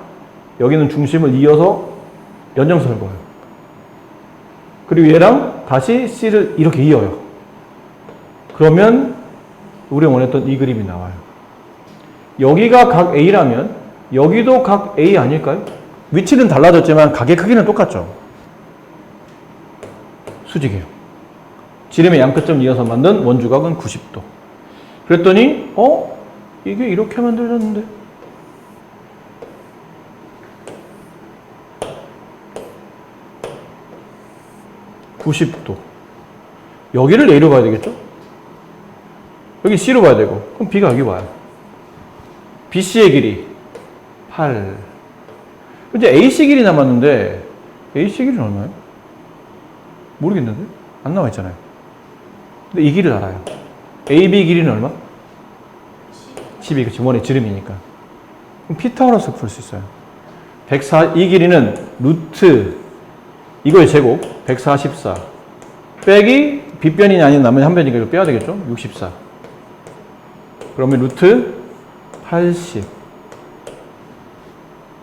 여기는 중심을 이어서 연장선을 그어요. 그리고 얘랑 다시 C를 이렇게 이어요. 그러면 우리가 원했던 이 그림이 나와요. 여기가 각 A라면 여기도 각 A 아닐까요? 위치는 달라졌지만 각의 크기는 똑같죠. 수직이에요. 지름의 양끝점 이어서 만든 원주각은 90도. 그랬더니 이게 이렇게 만들어졌는데 90도. 여기를 A로 봐야 되겠죠? 여기 C로 봐야 되고, 그럼 B가 여기 와요. BC의 길이 8. 이제 AC 길이 남았는데 AC 길이는 얼마예요? 모르겠는데? 안 나와 있잖아요. 근데 이 길을 알아요. AB 길이는 얼마? 12. 그치, 원의 지름이니까. 그럼 피타고라스 풀 수 있어요. 이 길이는 루트 이거의 제곱 144 빼기 빗변이 아닌 나머지 한 변이니까 이거 빼야 되겠죠? 64. 그러면 루트 80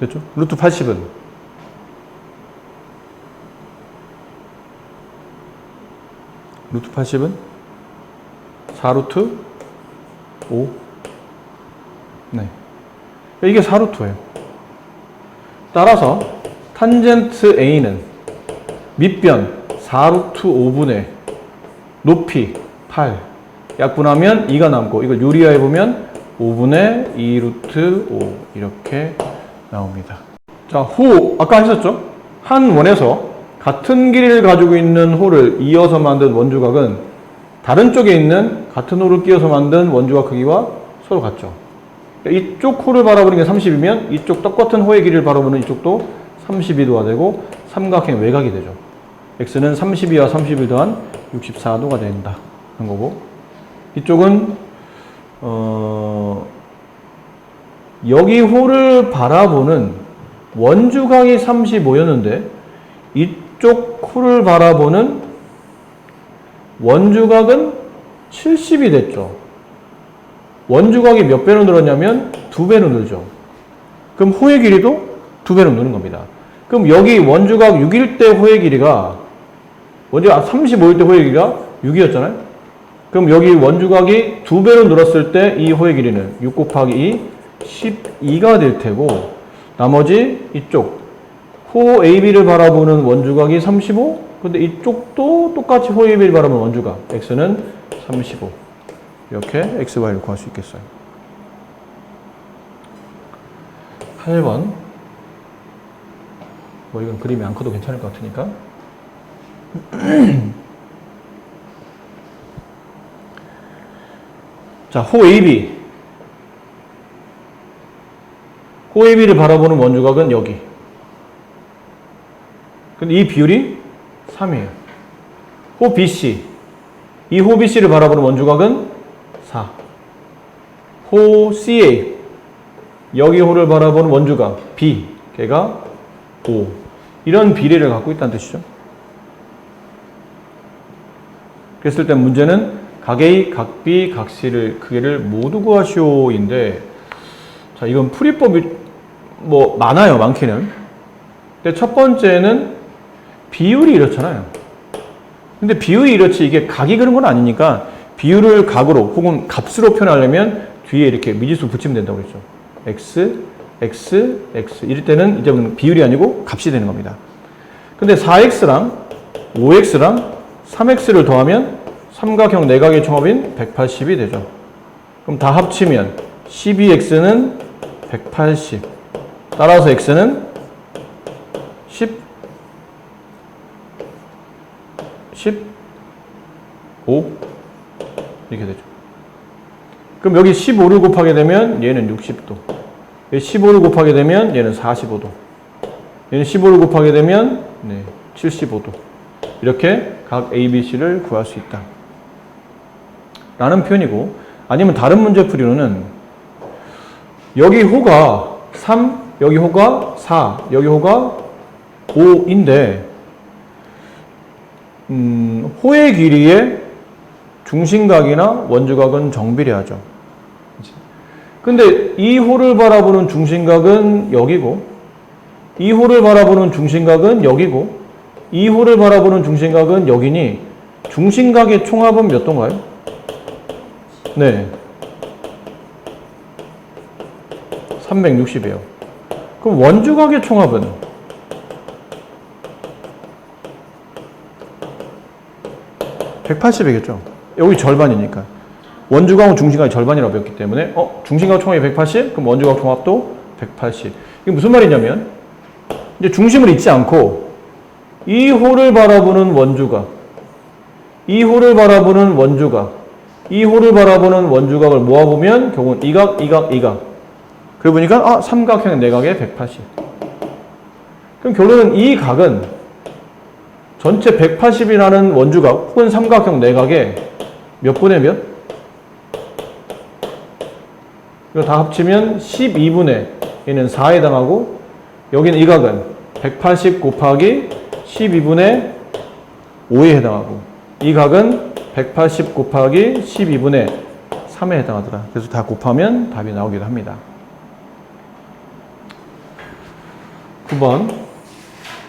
됐죠? 루트 80은 루트 80은 4루트 5. 네. 이게 4루트예요. 따라서 탄젠트 A는 밑변 4루트 5분의 높이 8 약분하면 2가 남고 이걸 유리화해 보면 5분의 2루트 5 이렇게 나옵니다. 자, 아까 하셨죠? 한 원에서 같은 길이를 가지고 있는 홀을 이어서 만든 원주각은 다른 쪽에 있는 같은 홀을 끼워서 만든 원주각 크기와 서로 같죠. 이쪽 홀을 바라보는 게 30이면 이쪽 똑같은 홀의 길이를 바라보는 이쪽도 32도가 되고 삼각형 외곽이 되죠. x는 32와 31 더한 64도가 된다 하는 거고, 이쪽은 여기 홀을 바라보는 원주각이 35였는데 이쪽 홀을 바라보는 원주각은 70이 됐죠. 원주각이 몇 배로 늘었냐면 2배로 늘죠. 그럼 호의 길이도 2배로 느는 겁니다. 그럼 여기 원주각 6일 때 호의 길이가 원주각 35일 때 호의 길이가 6이었잖아요. 그럼 여기 원주각이 2배로 늘었을 때 이 호의 길이는 6 곱하기 2 12가 될 테고, 나머지 이쪽 호 AB를 바라보는 원주각이 35. 근데 이쪽도 똑같이 호 AB를 바라보는 원주각 x는 35. 이렇게 x, y를 구할 수 있겠어요. 8번. 뭐 이건 그림이 안 커도 괜찮을 것 같으니까. 자, 호 AB. 호 AB를 바라보는 원주각은 여기. 근데 이 비율이 3이에요. 호 BC. 이 호 BC를 바라보는 원주각은 4. 호 CA. 여기 호를 바라보는 원주각 B. 걔가 5. 이런 비례를 갖고 있다는 뜻이죠. 그랬을 때 문제는 각 A, 각 B, 각 C를 크기를 모두 구하시오인데, 자, 이건 풀이법이 뭐 많아요, 많기는. 근데 첫 번째는 비율이 이렇잖아요. 근데 비율이 이렇지 이게 각이 그런 건 아니니까 비율을 각으로 혹은 값으로 표현하려면 뒤에 이렇게 미지수 붙이면 된다고 그랬죠. x, x, x. 이럴 때는 이제 비율이 아니고 값이 되는 겁니다. 근데 4x랑 5x랑 3x를 더하면 삼각형 내각의 총합인 180이 되죠. 그럼 다 합치면 12x는 180. 따라서 x는 15 이렇게 되죠. 그럼 여기 15를 곱하게 되면 얘는 60도. 15를 곱하게 되면 얘는 45도. 얘는 15를 곱하게 되면 75도. 이렇게 각 A, B, C를 구할 수 있다. 라는 표현이고, 아니면 다른 문제풀이로는 여기 호가 3, 여기 호가 4, 여기 호가 5인데 호의 길이에 중심각이나 원주각은 정비례하죠. 근데 이 호를 바라보는 중심각은 여기고, 이 호를 바라보는 중심각은 여기고, 이 호를 바라보는 중심각은 여기니 중심각의 총합은 몇 도인가요? 네. 360이에요. 그럼 원주각의 총합은 180이겠죠. 여기 절반이니까. 원주각은 중심각의 절반이라고 배웠기 때문에 중심각 총합이 180? 그럼 원주각 총합도 180. 이게 무슨 말이냐면 이제 중심을 잊지 않고 이 호를 바라보는 원주각, 이 호를 바라보는 원주각, 이 호를 바라보는 원주각을 모아보면 결국은 이 각, 이 각, 이 각. 그러고 보니까 삼각형 내각의 180. 그럼 결론은 이 각은 전체 180이라는 원주각 혹은 삼각형 내각의 몇 분의 몇? 이거 다 합치면 12분의 얘는 4에 해당하고, 여기는 이 각은 180 곱하기 12분의 5에 해당하고, 이 각은 180 곱하기 12분의 3에 해당하더라. 그래서 다 곱하면 답이 나오기도 합니다. 9번.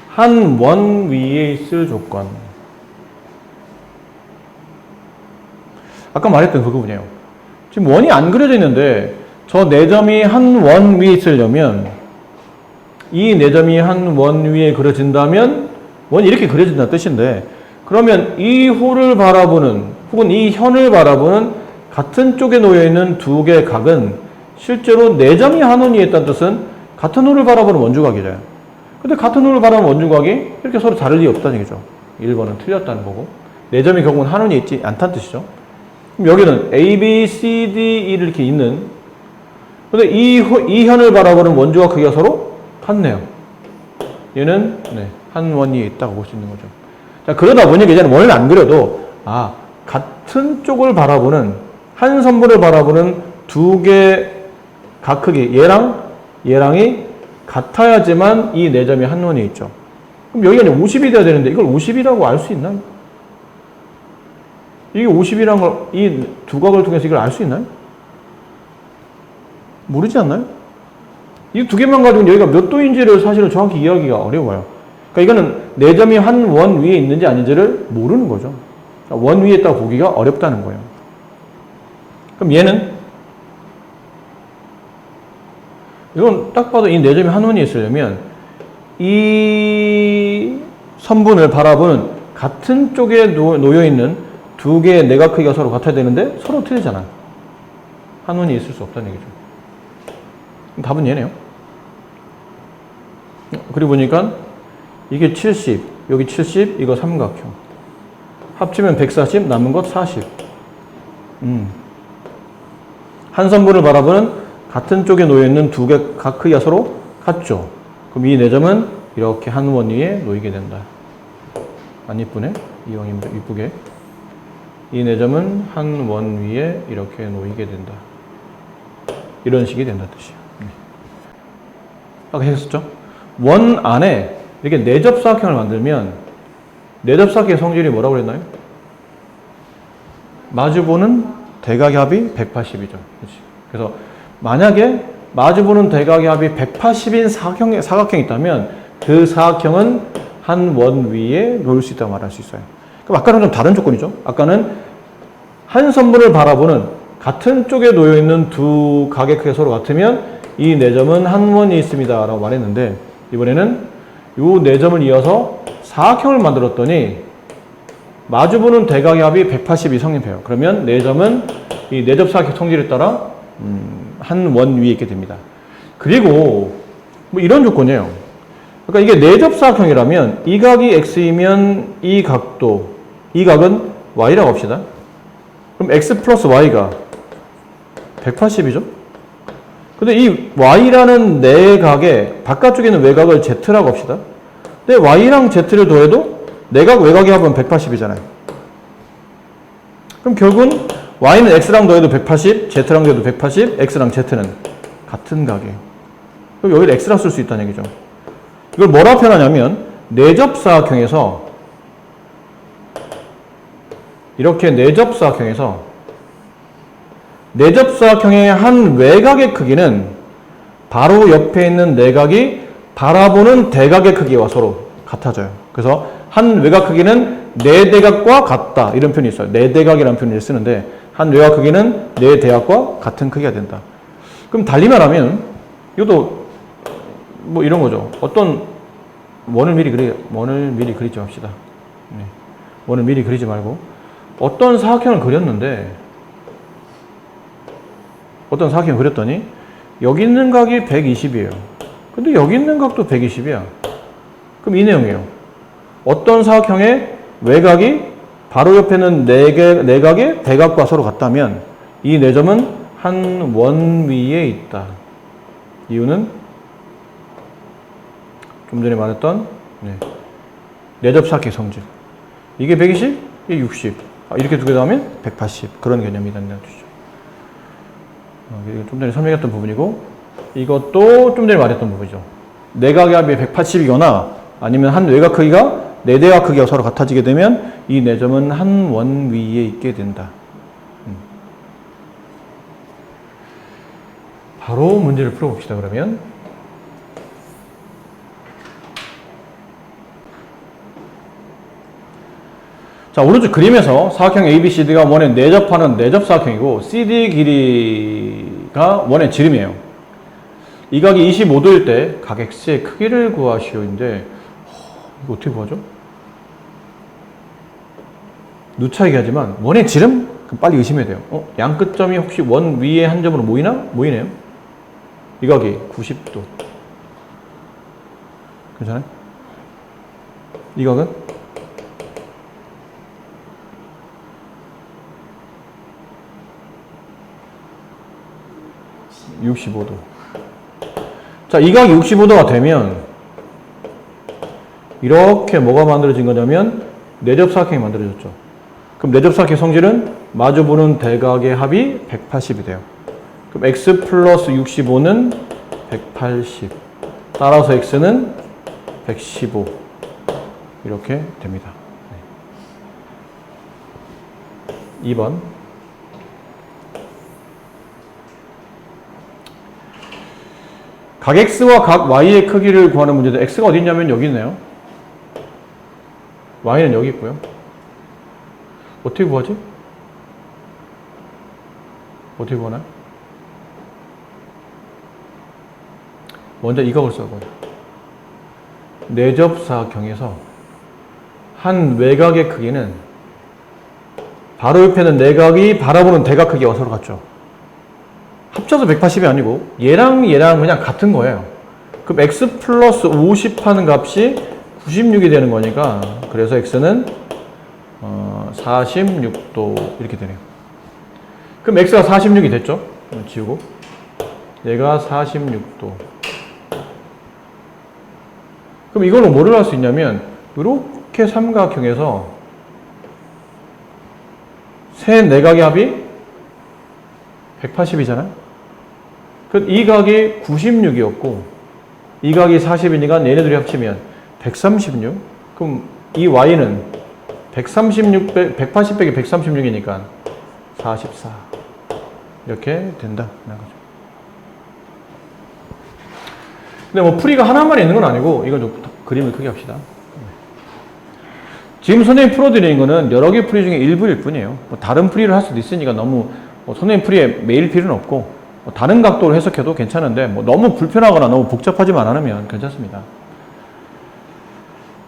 한 원 위에 있을 조건. 아까 말했던 그거군요. 지금 원이 안 그려져 있는데 저 4점이 한 원 위에 있으려면, 이 4점이 한 원 위에 그려진다면 원이 이렇게 그려진다는 뜻인데, 그러면 이 호를 바라보는 혹은 이 현을 바라보는 같은 쪽에 놓여있는 두 개의 각은 실제로 4점이 한 원 위에 있다는 뜻은 같은 호를 바라보는 원주각이잖아요. 근데 같은 호를 바라보는 원주각이 이렇게 서로 다를 리 없다는 얘기죠. 1번은 틀렸다는 거고, 4점이 결국은 한 원이 있지 않다는 뜻이죠. 그럼 여기는 A, B, C, D, E를 이렇게 있는, 근데 이 현을 바라보는 원주각 크기가 서로 같네요. 얘는 한 원이 있다고 볼 수 있는 거죠. 자, 그러다 보니까 이제는 원을 안 그려도 같은 쪽을 바라보는, 한 선분을 바라보는 두 개 각 크기, 얘랑이 같아야지만 이 4점이 한 원이 있죠. 그럼 여기가 50이 돼야 되는데 이걸 50이라고 알 수 있나요? 이게 50이라는 걸, 이 두 각을 통해서 이걸 알 수 있나요? 모르지 않나요? 이 두 개만 가지고 여기가 몇 도인지를 사실은 정확히 이해하기가 어려워요. 그러니까 이거는 4점이 한 원 위에 있는지 아닌지를 모르는 거죠. 원 위에 있다고 보기가 어렵다는 거예요. 그럼 얘는, 이건 딱 봐도 이 4점이 한 원이 있으려면 이 선분을 바라보는 같은 쪽에 놓여있는 두 개의 내각 크기가 서로 같아야 되는데 서로 틀리잖아. 한 원이 있을 수 없다는 얘기죠. 답은 얘네요. 그리고 보니까 이게 70, 여기 70, 이거 삼각형. 합치면 140, 남은 것 40. 한 선분을 바라보는 같은 쪽에 놓여있는 두 개 각 크기가 서로 같죠. 그럼 이 4점은 이렇게 한 원 위에 놓이게 된다. 안 이쁘네? 이왕 이쁘게. 이 4점은 한 원 위에 이렇게 놓이게 된다. 이런 식이 된다는 뜻이에요. 아까 했었죠? 원 안에 이렇게 4접사각형을 만들면 4접사각형의 성질이 뭐라고 그랬나요? 마주보는 대각의 합이 180이죠. 그렇지? 그래서 만약에 마주보는 대각의 합이 180인 사각형이 있다면 그 사각형은 한 원 위에 놓을 수 있다고 말할 수 있어요. 그럼 아까는 좀 다른 조건이죠. 아까는 한 선분을 바라보는 같은 쪽에 놓여 있는 두 각의 크기가 서로 같으면 이 네 점은 한 원이 있습니다 라고 말했는데, 이번에는 이 네 점을 이어서 사각형을 만들었더니 마주보는 대각의 합이 180이 성립해요. 그러면 네 점은 이 내접 사각형 성질에 따라 한 원 위에 있게 됩니다. 그리고 뭐 이런 조건이에요. 그러니까 이게 내접 사각형이라면 이 각이 x이면 이 각도, 이 각은 y라고 합시다. 그럼 x 플러스 y가 180이죠? 근데 이 y라는 내각의 바깥쪽에 있는 외곽을 z라고 합시다. 근데 y랑 z를 더해도 내각 외곽의 합은 180이잖아요. 그럼 결국은 y는 x랑 더해도 180, z랑 더해도 180, x랑 z는 같은 각이에요. 그럼 여기를 x라 쓸 수 있다는 얘기죠. 이걸 뭐라 표현하냐면 내접사각형에서 이렇게 내접사각형의 한 외곽의 크기는 바로 옆에 있는 내각이 바라보는 대각의 크기와 서로 같아져요. 그래서 한 외곽 크기는 네 대각과 같다 이런 표현이 있어요. 네 대각이라는 표현을 쓰는데 한 외곽 크기는 네 대각과 같은 크기가 된다. 그럼 달리 말하면 이것도 뭐 이런 거죠. 어떤 원을 미리 그리지 맙시다. 네. 원을 미리 그리지 말고 어떤 사각형을 그렸는데 어떤 사각형을 그렸더니 여기 있는 각이 120이에요. 근데 여기 있는 각도 120이야. 그럼 이 내용이에요. 어떤 사각형의 외곽이 바로 옆에 있는 내각의 대각과 서로 같다면 이 네 점은 한 원 위에 있다. 이유는 좀 전에 말했던 내접 사각형의 성질. 이게 120, 이게 60. 이렇게 두 개 더하면 180. 그런 개념이라는 뜻이죠. 좀 전에 설명했던 부분이고, 이것도 좀 전에 말했던 부분이죠. 내각의 합이 180이거나 아니면 한 외곽 크기가 네 대각 크기가 서로 같아지게 되면 이 네 점은 한 원 위에 있게 된다. 바로 문제를 풀어봅시다. 그러면 자, 오른쪽 그림에서 사각형 ABCD가 원에 내접하는 내접 사각형이고 CD 길이가 원의 지름이에요. 이 각이 25도일 때 각 X의 크기를 구하시오인데 이거 어떻게 구하죠? 누차이게 하지만 원의 지름? 그럼 빨리 의심해야 돼요. 양 끝점이 혹시 원 위에 한 점으로 모이나? 모이네요. 이 각이 90도. 괜찮아요? 이 각은 65도. 자, 이 각이 65도가 되면 이렇게 뭐가 만들어진 거냐면 내접 사각형이 만들어졌죠. 그럼 내접 사각형의 성질은 마주보는 대각의 합이 180이 돼요. 그럼 x 플러스 65는 180. 따라서 x는 115. 이렇게 됩니다. 2번. 각 x와 각 y의 크기를 구하는 문제인데 x가 어디 있냐면 여기 있네요. y는 여기 있고요. 어떻게 구하지? 어떻게 구하나요? 먼저 이 각을 써봐요. 내접 사각형에서 한 외곽의 크기는 바로 옆에 있는 내각이 바라보는 대각 크기와 서로 같죠. 합쳐서 180이 아니고 얘랑 그냥 같은 거예요. 그럼 x 플러스 50 하는 값이 96이 되는 거니까 그래서 x는 46도 이렇게 되네요. 그럼 x가 46이 됐죠? 지우고 얘가 46도. 그럼 이걸로 뭐를 할 수 있냐면 이렇게 삼각형에서 세 내각의 합이 180이잖아요. 이 각이 96이었고 이 각이 40이니까 얘네들이 합치면 136. 그럼 이 y는 180 빼기 136이니까 44 이렇게 된다. 근데 뭐 풀이가 하나만 있는 건 아니고 이걸 좀 그림을 크게 합시다. 지금 선생님이 풀어드리는 거는 여러 개 풀이 중에 일부일 뿐이에요. 뭐 다른 풀이를 할 수도 있으니까 너무 선생님 풀이에 매일 필요는 없고 다른 각도로 해석해도 괜찮은데 뭐 너무 불편하거나 너무 복잡하지만 않으면 괜찮습니다.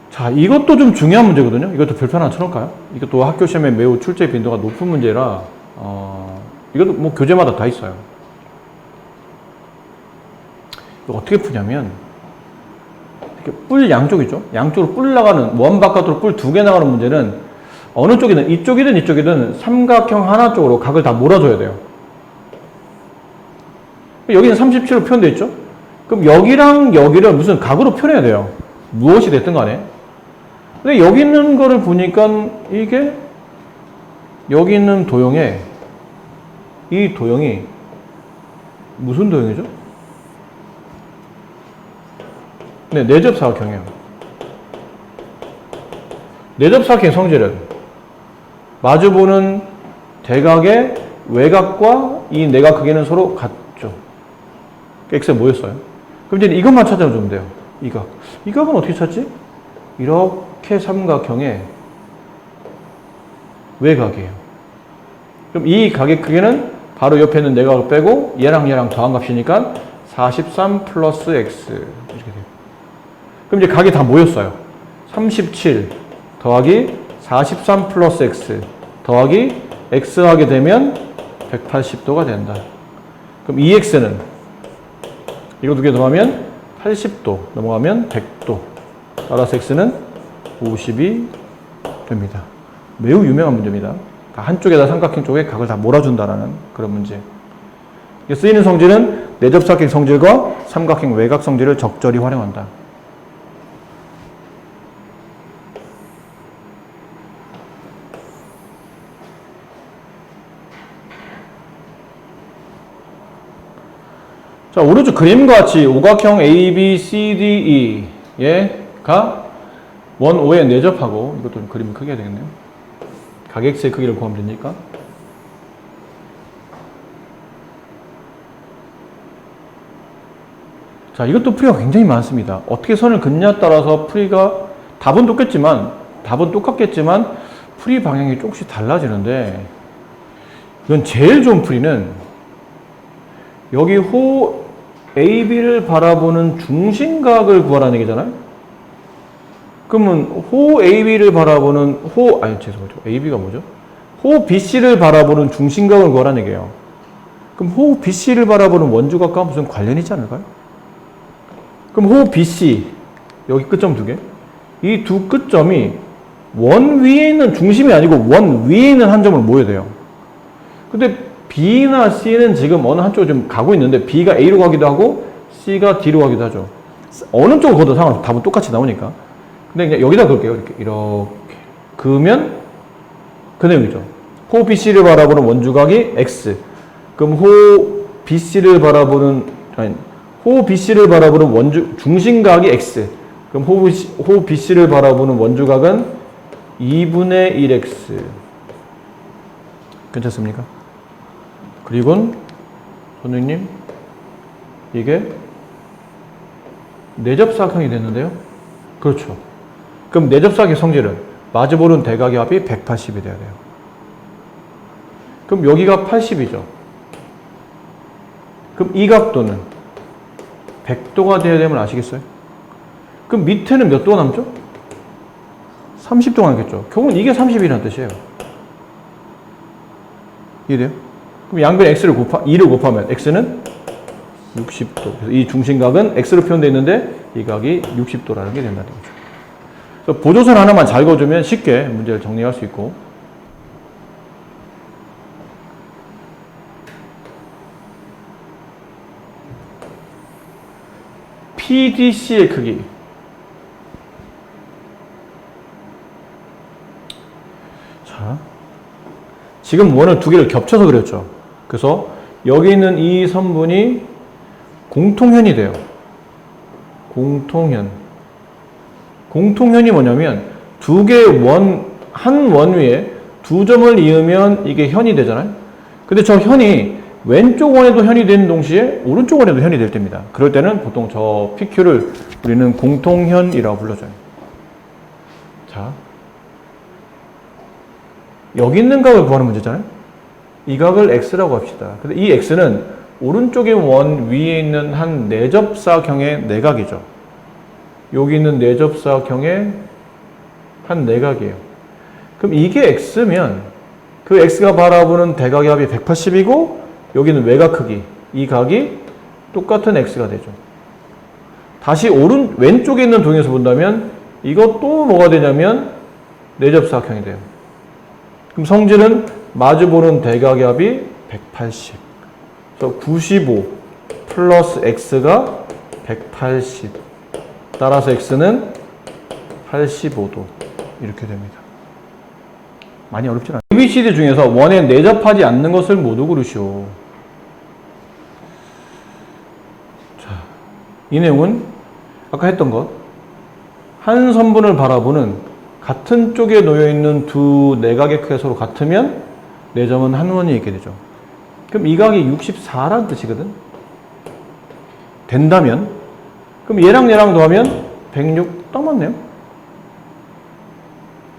자, 이것도 좀 중요한 문제거든요. 이것도 별표 하나 쳐놓을까요? 이것도 학교 시험에 매우 출제 빈도가 높은 문제라 이것도 뭐 교재마다 다 있어요. 이거 어떻게 푸냐면 이렇게 뿔 양쪽이죠. 양쪽으로 뿔 나가는 원 바깥으로 뿔 2개 나가는 문제는 어느 쪽이든 이쪽이든 이쪽이든 삼각형 하나 쪽으로 각을 다 몰아줘야 돼요. 여기는 37로 표현되어 있죠. 그럼 여기랑 여기를 무슨 각으로 표현해야 돼요. 무엇이 됐든 간에. 근데 여기 있는 거를 보니까 이게 여기 있는 도형에 이 도형이 무슨 도형이죠? 네, 내접사각형이에요. 내접사각형 성질은 마주보는 대각의 외곽과 이 내각 크기는 서로 같죠. x가 뭐였어요? 그럼 이제 이것만 찾아주면 돼요. 이 각. 이 각은 어떻게 찾지? 이렇게 삼각형의 외곽이에요. 그럼 이 각의 크기는 바로 옆에 있는 내각을 빼고 얘랑 얘랑 더한 값이니까 43 플러스 x 이렇게 돼요. 그럼 이제 각이 다 모였어요. 37 더하기 43 플러스 x 더하기 x 하게 되면 180도가 된다. 그럼 이 x는 이거 두 개 더하면 80도 넘어가면 100도 따라서 x는 50이 됩니다. 매우 유명한 문제입니다. 한쪽에다 삼각형 쪽에 각을 다 몰아준다라는 그런 문제. 쓰이는 성질은 내접사각형 성질과 삼각형 외곽 성질을 적절히 활용한다. 자, 오른쪽 그림과 같이 오각형 A, B, C, D, E가 원 O에 내접하고 이것도 좀 그림을 크게 해야 되겠네요. 각 X의 크기를 구하면 되니까. 자, 이것도 풀이가 굉장히 많습니다. 어떻게 선을 긋냐에 따라서 풀이가 답은 똑같겠지만 풀이 방향이 조금씩 달라지는데 이건 제일 좋은 풀이는 여기 호 AB를 바라보는 중심각을 구하라는 얘기잖아요. 그러면 호 AB를 바라보는 AB가 뭐죠? 호 BC를 바라보는 중심각을 구하라는 얘기예요. 그럼 호 BC를 바라보는 원주각과 무슨 관련이 있지 않을까요? 그럼 호 BC 여기 끝점 두 개. 이 두 끝점이 원 위에 있는 중심이 아니고 원 위에 있는 한 점을 모여야 돼요. 근데 B나 C는 지금 어느 한쪽으로 좀 가고 있는데 B가 A로 가기도 하고 C가 D로 가기도 하죠. 어느 쪽으로 가도 상관없어. 답은 똑같이 나오니까. 근데 그냥 여기다 그을게요. 이렇게 그으면 그 내용이죠. 호 BC를 바라보는 원주각이 X. 그럼 호 BC를 바라보는 중심각이 X. 그럼 호 BC를 바라보는 원주각은 2분의 1X. 괜찮습니까? 그리고 선생님 이게 내접사각형이 됐는데요. 그렇죠. 그럼 내접사각의 성질은 마주보는 대각의 합이 180이 돼야 돼요. 그럼 여기가 80이죠. 그럼 이 각도는 100도가 돼야 되면 아시겠어요? 그럼 밑에는 몇 도가 남죠? 30도가 남겠죠. 결국은 이게 30이라는 뜻이에요. 이해돼요? 그럼 양변 x를 2를 곱하면 x는 60도. 그래서 이 중심각은 x로 표현되어 있는데 이 각이 60도라는 게 된다는 거죠. 그래서 보조선 하나만 잘 그어주면 쉽게 문제를 정리할 수 있고. PDC의 크기. 자, 지금 원을 두 개를 겹쳐서 그렸죠. 그래서 여기 있는 이 선분이 공통현이 돼요. 공통현. 공통현이 뭐냐면 두 개의 한 원 위에 두 점을 이으면 이게 현이 되잖아요. 근데 저 현이 왼쪽 원에도 현이 되는 동시에 오른쪽 원에도 현이 될 때입니다. 그럴 때는 보통 저 PQ를 우리는 공통현이라고 불러줘요. 자, 여기 있는 각을 구하는 문제잖아요. 이 각을 x라고 합시다. 근데 이 x는 오른쪽의 원 위에 있는 한 내접사경의 내각이죠. 여기 있는 내접사경의 한 내각이에요. 그럼 이게 x면 그 x가 바라보는 대각의 합이 180이고 여기는 외곽 크기, 이 각이 똑같은 x가 되죠. 다시 왼쪽에 있는 동에서 본다면 이것도 뭐가 되냐면 내접사각형이 돼요. 그럼 성질은 마주보는 대각의 합이 180. 그래서 95 플러스 x가 180. 따라서 x는 85도. 이렇게 됩니다. 많이 어렵진 않아요. ABCD 중에서 원에 내접하지 않는 것을 모두 고르시오. 자, 이 내용은 아까 했던 것. 한 선분을 바라보는 같은 쪽에 놓여있는 두 내각의 크기가 서로 같으면 내점은 한 원이 있게 되죠. 그럼 이 각이 64라는 뜻이거든. 된다면 그럼 얘랑 더하면 106 딱 맞네요.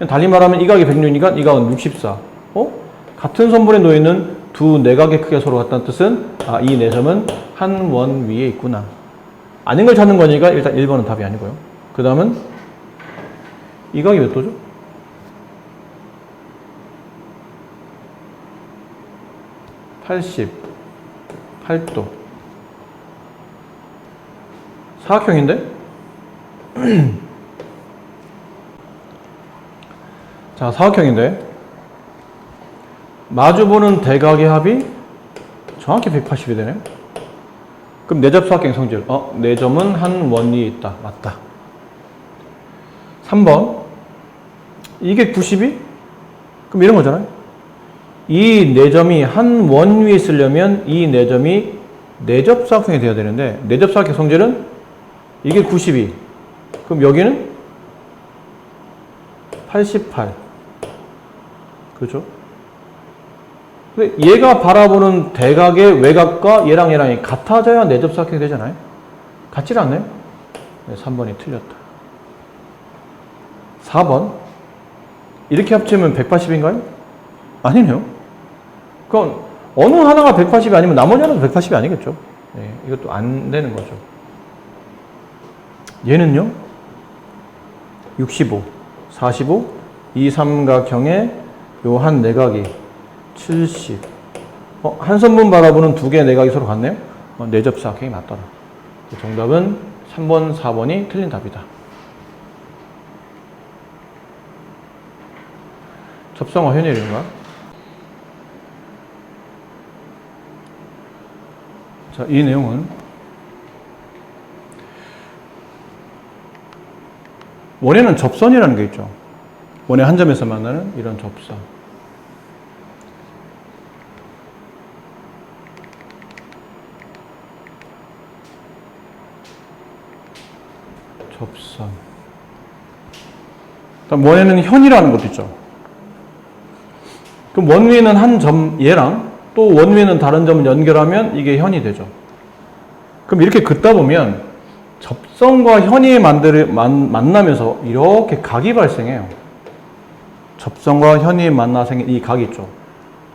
달리 말하면 이 각이 106이니까 이 각은 64. 같은 선분에 놓여있는 두 내각의 크기가 서로 같다는 뜻은 이 내점은 한 원 위에 있구나. 아닌 걸 찾는 거니까 일단 1번은 답이 아니고요. 그 다음은 이 각이 몇 도죠? (88도) 사각형인데? 자, 사각형인데 마주보는 대각의 합이 정확히 180이 되네요. 그럼 내접사각형 성질 내점은 한 원이 있다. 맞다. 3번 이게 92? 그럼 이런 거잖아요. 이 내점이 한 원 위에 있으려면 이 내점이 내접사각형이 되어야 되는데 내접사각형 성질은 이게 92. 그럼 여기는 88. 그렇죠? 근데 얘가 바라보는 대각의 외곽과 얘랑이 같아져야 내접사각형이 되잖아요. 같지 않나요? 네, 3번이 틀렸다. 4번 이렇게 합치면 180인가요? 아니네요. 그럼 어느 하나가 180이 아니면 나머지 하나도 180이 아니겠죠. 네, 이것도 안 되는 거죠. 얘는요 65, 45, 이 삼각형의 요 한 내각이 70. 한 선분 바라보는 두 개의 내각이 서로 같네요. 내접사각형이 맞더라. 정답은 3번, 4번이 틀린 답이다. 접성화 현일인가? 자, 이 내용은 원에는 접선이라는 게 있죠. 원의 한 점에서 만나는 이런 접선. 접선. 그다음 원에는 현이라는 것도 있죠. 그럼 원 위에는 한 점 얘랑 또 원 위에는 다른 점을 연결하면 이게 현이 되죠. 그럼 이렇게 긋다 보면 접선과 현이 만나면서 이렇게 각이 발생해요. 접선과 현이 만나 생긴 이 각이 있죠.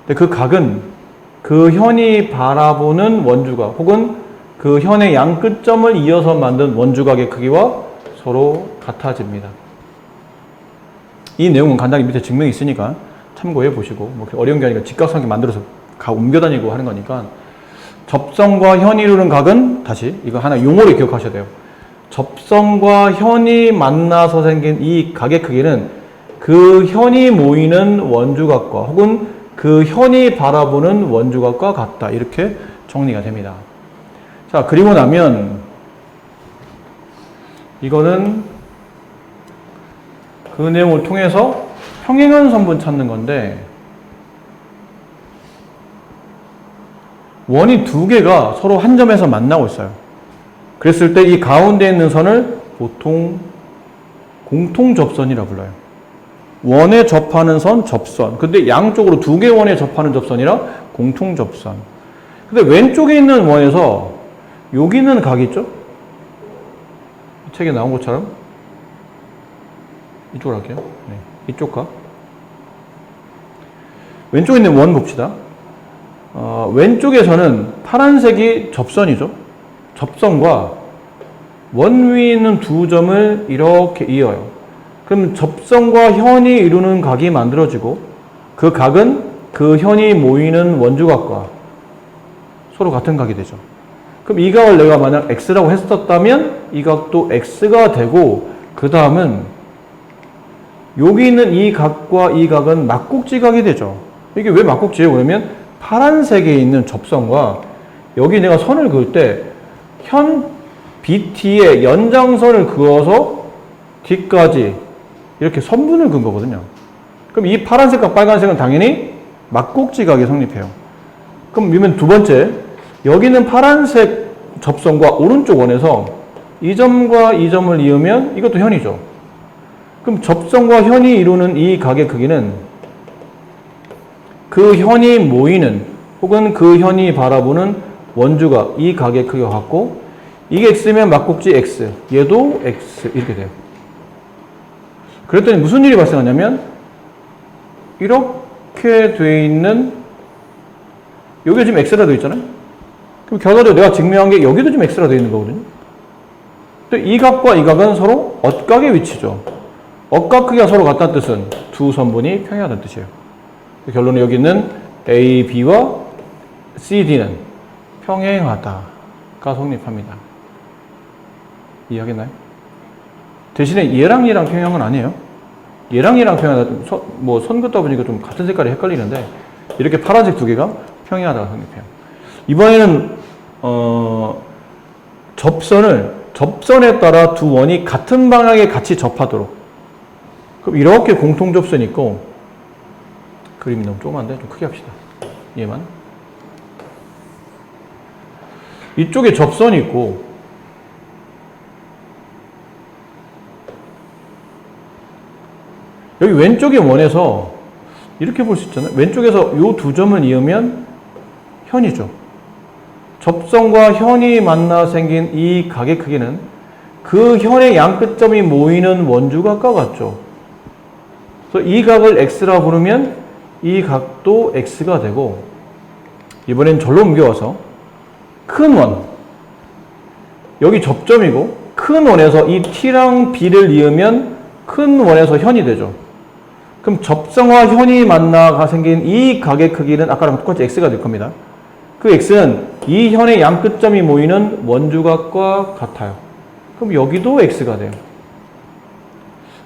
근데 그 각은 그 현이 바라보는 원주각 혹은 그 현의 양 끝점을 이어서 만든 원주각의 크기와 서로 같아집니다. 이 내용은 간단히 밑에 증명이 있으니까 참고해 보시고, 뭐 어려운 게 아니라 직각삼각 만들어서 옮겨 다니고 하는 거니까. 접선과 현이 이루는 각은 다시 이거 하나 용어로 기억하셔야 돼요. 접선과 현이 만나서 생긴 이 각의 크기는 그 현이 모이는 원주각과 혹은 그 현이 바라보는 원주각과 같다. 이렇게 정리가 됩니다. 자, 그리고 나면 이거는 그 내용을 통해서 평행한 선분 찾는 건데, 원이 두 개가 서로 한 점에서 만나고 있어요. 그랬을 때 이 가운데 있는 선을 보통 공통접선이라 불러요. 원에 접하는 선, 접선. 근데 양쪽으로 두 개 원에 접하는 접선이라 공통 접선. 근데 왼쪽에 있는 원에서 여기 있는 각이 있죠? 책에 나온 것처럼 이쪽으로 할게요. 네, 이쪽 각. 왼쪽에 있는 원 봅시다. 왼쪽에서는 파란색이 접선이죠. 접선과 원 위에 있는 두 점을 이렇게 이어요. 그럼 접선과 현이 이루는 각이 만들어지고 그 각은 그 현이 모이는 원주각과 서로 같은 각이 되죠. 그럼 이 각을 내가 만약 x라고 했었다면 이 각도 x가 되고 그 다음은 여기 있는 이 각과 이 각은 막국지각이 되죠. 이게 왜 막국지예요? 그러면 파란색에 있는 접선과 여기 내가 선을 그을 때 현 BT의 연장선을 그어서 D까지 이렇게 선분을 그은 거거든요. 그럼 이 파란색과 빨간색은 당연히 막국지각이 성립해요. 그럼 이면 두 번째, 여기는 파란색 접선과 오른쪽 원에서 이 점과 이 점을 이으면 이것도 현이죠. 그럼 접선과 현이 이루는 이 각의 크기는 그 현이 모이는 혹은 그 현이 바라보는 원주각 이 각의 크기가 같고 이게 x면 막국지 x, 얘도 x 이렇게 돼요. 그랬더니 무슨 일이 발생하냐면 이렇게 돼 있는 여기가 지금 x라 되어 있잖아요. 그럼 결과적으로 내가 증명한 게 여기도 지금 x라 되어 있는 거거든요. 이 각과 이 각은 서로 엇각의 위치죠. 엇각 크기가 서로 같다는 뜻은 두 선분이 평행하다는 뜻이에요. 결론은 여기 있는 A, B와 C, D는 평행하다가 성립합니다. 이해하겠나요? 대신에 얘랑 얘랑 평행은 아니에요. 얘랑 얘랑 평행하다, 선 긋다 보니까 좀 같은 색깔이 헷갈리는데 이렇게 파란색 두 개가 평행하다가 성립해요. 이번에는 접선에 따라 두 원이 같은 방향에 같이 접하도록. 그럼 이렇게 공통 접선이 있고 그림이 너무 조그만데 좀 크게 합시다. 얘만. 이쪽에 접선이 있고 여기 왼쪽의 원에서 이렇게 볼 수 있잖아요. 왼쪽에서 이 두 점을 이으면 현이죠. 접선과 현이 만나 생긴 이 각의 크기는 그 현의 양 끝점이 모이는 원주각과 같죠. 그래서 이 각을 x라 부르면 이 각도 x가 되고 이번엔 절로 옮겨와서 큰 원 여기 접점이고 큰 원에서 이 t랑 b를 이으면 큰 원에서 현이 되죠. 그럼 접선과 현이 만나가 생긴 이 각의 크기는 아까랑 똑같이 x가 될 겁니다. 그 x는 이 현의 양 끝점이 모이는 원주각과 같아요. 그럼 여기도 x가 돼요.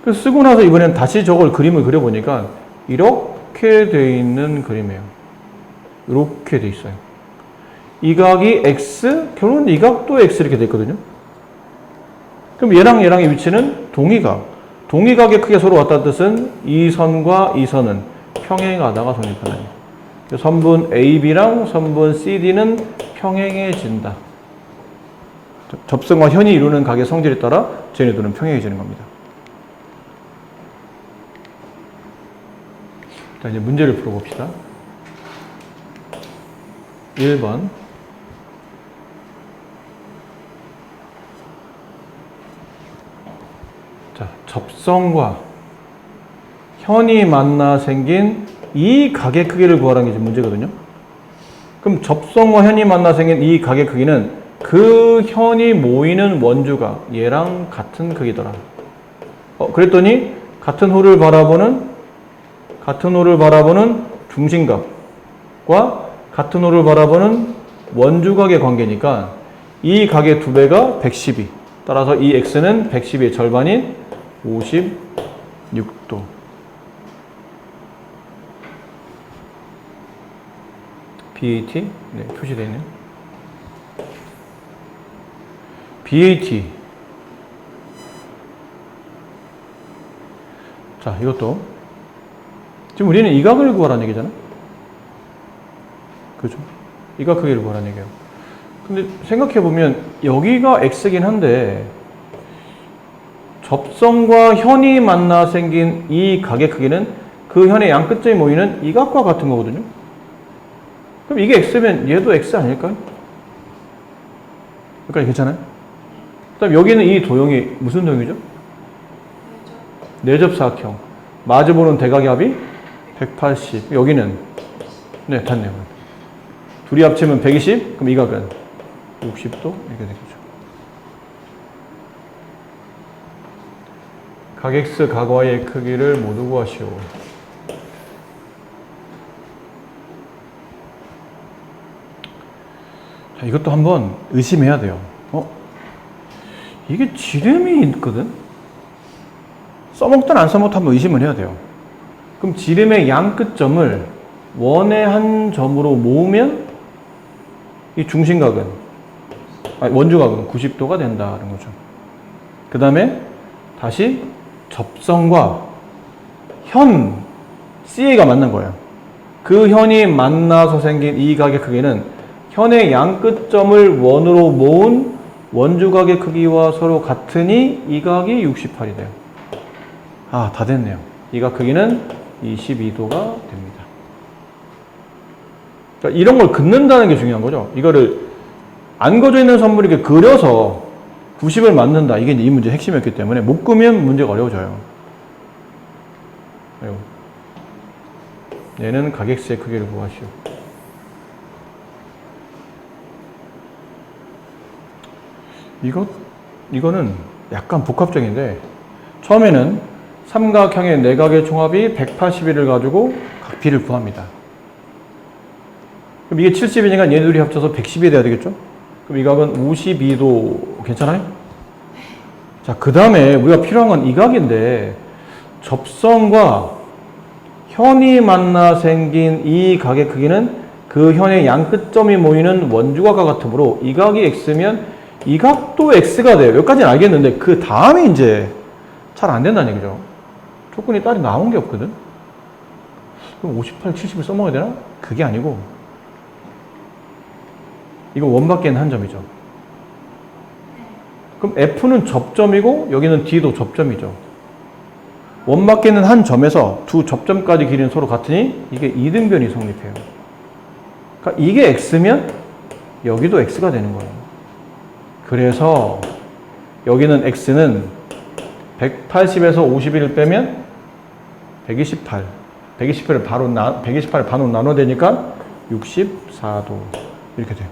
그래서 쓰고 나서 이번엔 다시 저걸 그림을 그려보니까 이렇게 돼 있는 그림이에요. 이렇게 돼 있어요. 이 각이 x, 결국은 이 각도 x 이렇게 돼 있거든요. 그럼 얘랑 얘랑의 위치는 동의각. 동의각의 크기가 서로 같다는 뜻은 이 선과 이 선은 평행하다가 성립한다. 선분 AB랑 선분 CD는 평행해진다. 접선과 현이 이루는 각의 성질에 따라 쟤네들은 평행해지는 겁니다. 자, 이제 문제를 풀어봅시다. 1번. 자, 접선과 현이 만나 생긴 이 각의 크기를 구하라는 게 지금 문제거든요. 그럼 접선과 현이 만나 생긴 이 각의 크기는 그 현이 모이는 원주가 얘랑 같은 크기더라. 그랬더니 같은 호를 바라보는 중심각과 같은 호를 바라보는 원주각의 관계니까 이 각의 두 배가 112. 따라서 이 x는 112의 절반인 56도. BAT, 네, 표시되어 있네요. BAT. 자, 이것도. 지금 우리는 이 각을 구하라는 얘기잖아. 그죠? 이 각 크기를 구하라는 얘기예요. 근데 생각해보면 여기가 x긴 한데 접선과 현이 만나 생긴 이 각의 크기는 그 현의 양 끝점이 모이는 이 각과 같은 거거든요. 그럼 이게 x면 얘도 x 아닐까요? 여기까지 괜찮아요? 그다음 여기는 이 도형이 무슨 도형이죠? 내접사각형. 마주보는 대각의 합이 180. 여기는 네, 닿네요. 둘이 합치면 120. 그럼 이 각은 60도 이렇게 되겠죠. 각 x, 각 y의 크기를 모두 구하시오. 자, 이것도 한번 의심해야 돼요. 이게 지름이 있거든? 써먹든 안 써먹든 한번 의심을 해야 돼요. 그럼 지름의 양 끝점을 원의 한 점으로 모으면 이 중심각은, 아니 원주각은 90도가 된다는 거죠. 그 다음에 다시 접선과 현 CA가 만난 거예요. 그 현이 만나서 생긴 이 각의 크기는 현의 양 끝점을 원으로 모은 원주각의 크기와 서로 같으니 이 각이 68이 돼요. 아, 다 됐네요. 이 각 크기는 22도가 됩니다. 그러니까 이런 걸 긋는다는 게 중요한 거죠. 이거를 안 그어져 있는 선물을 이렇게 그려서 90을 맞는다. 이게 이 문제의 핵심이었기 때문에 못 그으면 문제가 어려워져요. 얘는 각 x의 크기를 구하시오. 이거는 약간 복합적인데 처음에는 삼각형의 내각의 총합이 180을 가지고 각 B를 구합니다. 그럼 이게 70이니까 얘 둘이 합쳐서 110이 돼야 되겠죠? 그럼 이 각은 52도 괜찮아요? 자, 그 다음에 우리가 필요한 건 이 각인데 접선과 현이 만나 생긴 이 각의 크기는 그 현의 양 끝점이 모이는 원주각과 같으므로 이 각이 x면 이 각도 x가 돼요. 여기까지는 알겠는데 그 다음에 이제 잘 안 된다는 얘기죠. 조건이 따로 나온 게 없거든. 그럼 58, 70을 써먹어야 되나? 그게 아니고 이거 원밖에는 한 점이죠. 그럼 F는 접점이고 여기는 D도 접점이죠. 원밖에는 한 점에서 두 접점까지 길이는 서로 같으니 이게 이등변이 성립해요. 그러니까 이게 X면 여기도 X가 되는 거예요. 그래서 여기는 X는 180에서 51을 빼면 128. 128을 반으로 나눠되니까 64도. 이렇게 돼요.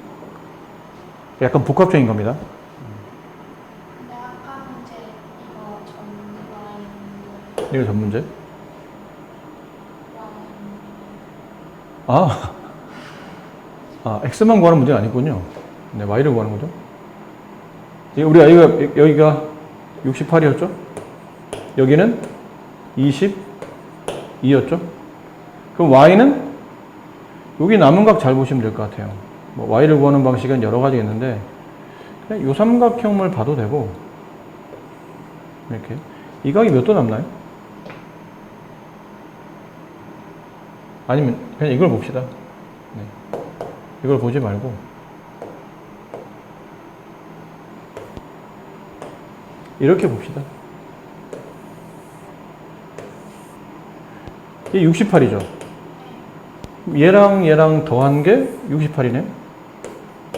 약간 복합적인 겁니다. 근데 아까 문제 이거 이거 전 문제? X만 구하는 문제가 아니군요. 네, Y를 구하는 거죠. 우리가 여기가 68이었죠? 여기는 22였죠? 그럼 Y는 여기 남은 각 잘 보시면 될 것 같아요. 뭐 Y를 구하는 방식은 여러 가지 있는데 그냥 요 삼각형을 봐도 되고 이렇게 이 각이 몇 도 남나요? 아니면 그냥 이걸 봅시다. 네. 이걸 보지 말고 이렇게 봅시다. 이게 68이죠. 얘랑 더한 게 68이네.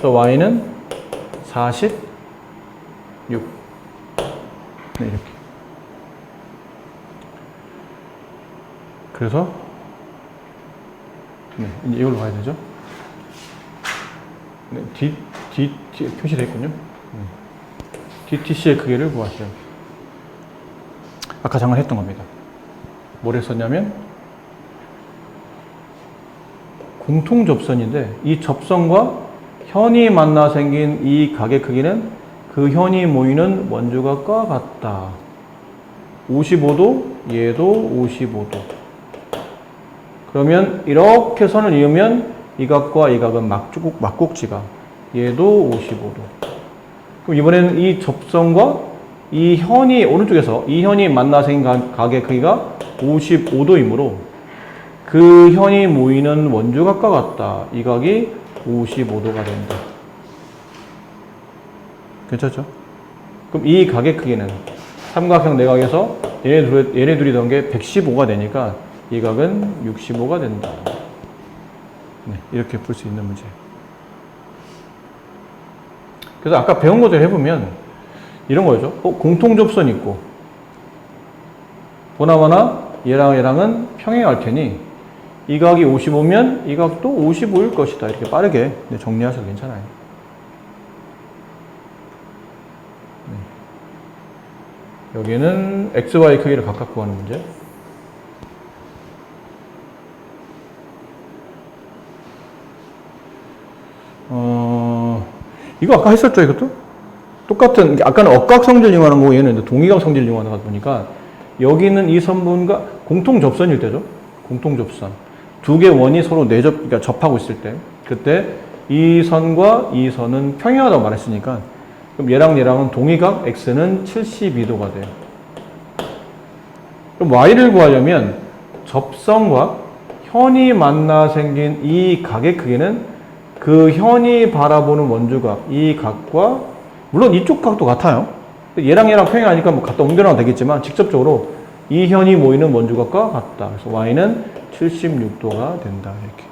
또 y는 46. 네, 이렇게. 그래서 네, 이제 이걸로 봐야 되죠. 네, D 표시되어 있군요. DTC의 크기를 구하시오. 아까 잠깐 했던 겁니다. 뭘 했었냐면 공통 접선인데 이 접선과 현이 만나 생긴 이 각의 크기는 그 현이 모이는 원주각과 같다. 55도, 얘도 55도. 그러면 이렇게 선을 이으면 이 각과 이 각은 막국지가 얘도 55도. 그럼 이번에는 이 접선과 이 현이 오른쪽에서 이 현이 만나 생긴 각의 크기가 55도이므로 그 현이 모이는 원주각과 같다. 이 각이 55도가 된다. 괜찮죠? 그럼 이 각의 크기는 삼각형 내각에서 얘네 둘이 더한 게 115가 되니까 이 각은 65가 된다. 네, 이렇게 풀 수 있는 문제. 그래서 아까 배운 것대로 해보면 이런 거죠. 공통접선 있고 보나마나 얘랑 얘랑은 평행할 테니 이 각이 55면 이 각도 55일 것이다. 이렇게 빠르게 정리하셔도 괜찮아요. 네. 여기는 x, y 크기를 각각 구하는 문제. 이거 아까 했었죠, 이것도? 똑같은, 아까는 억각 성질 이용하는 거고 얘는 동의각 성질 이용하는 거다 보니까 여기는 이 선분과 공통 접선일 때죠. 공통 접선. 두 개 원이 서로 그러니까 접하고 있을 때. 그때 이 선과 이 선은 평행하다고 말했으니까 그럼 얘랑 얘랑은 동의각 x는 72도가 돼요. 그럼 y를 구하려면 접선과 현이 만나 생긴 이 각의 크기는 그 현이 바라보는 원주각, 이 각과, 물론 이쪽 각도 같아요. 얘랑 얘랑 평행하니까 뭐 갖다 옮겨놔도 되겠지만, 직접적으로 이 현이 모이는 원주각과 같다. 그래서 y는 76도가 된다. 이렇게.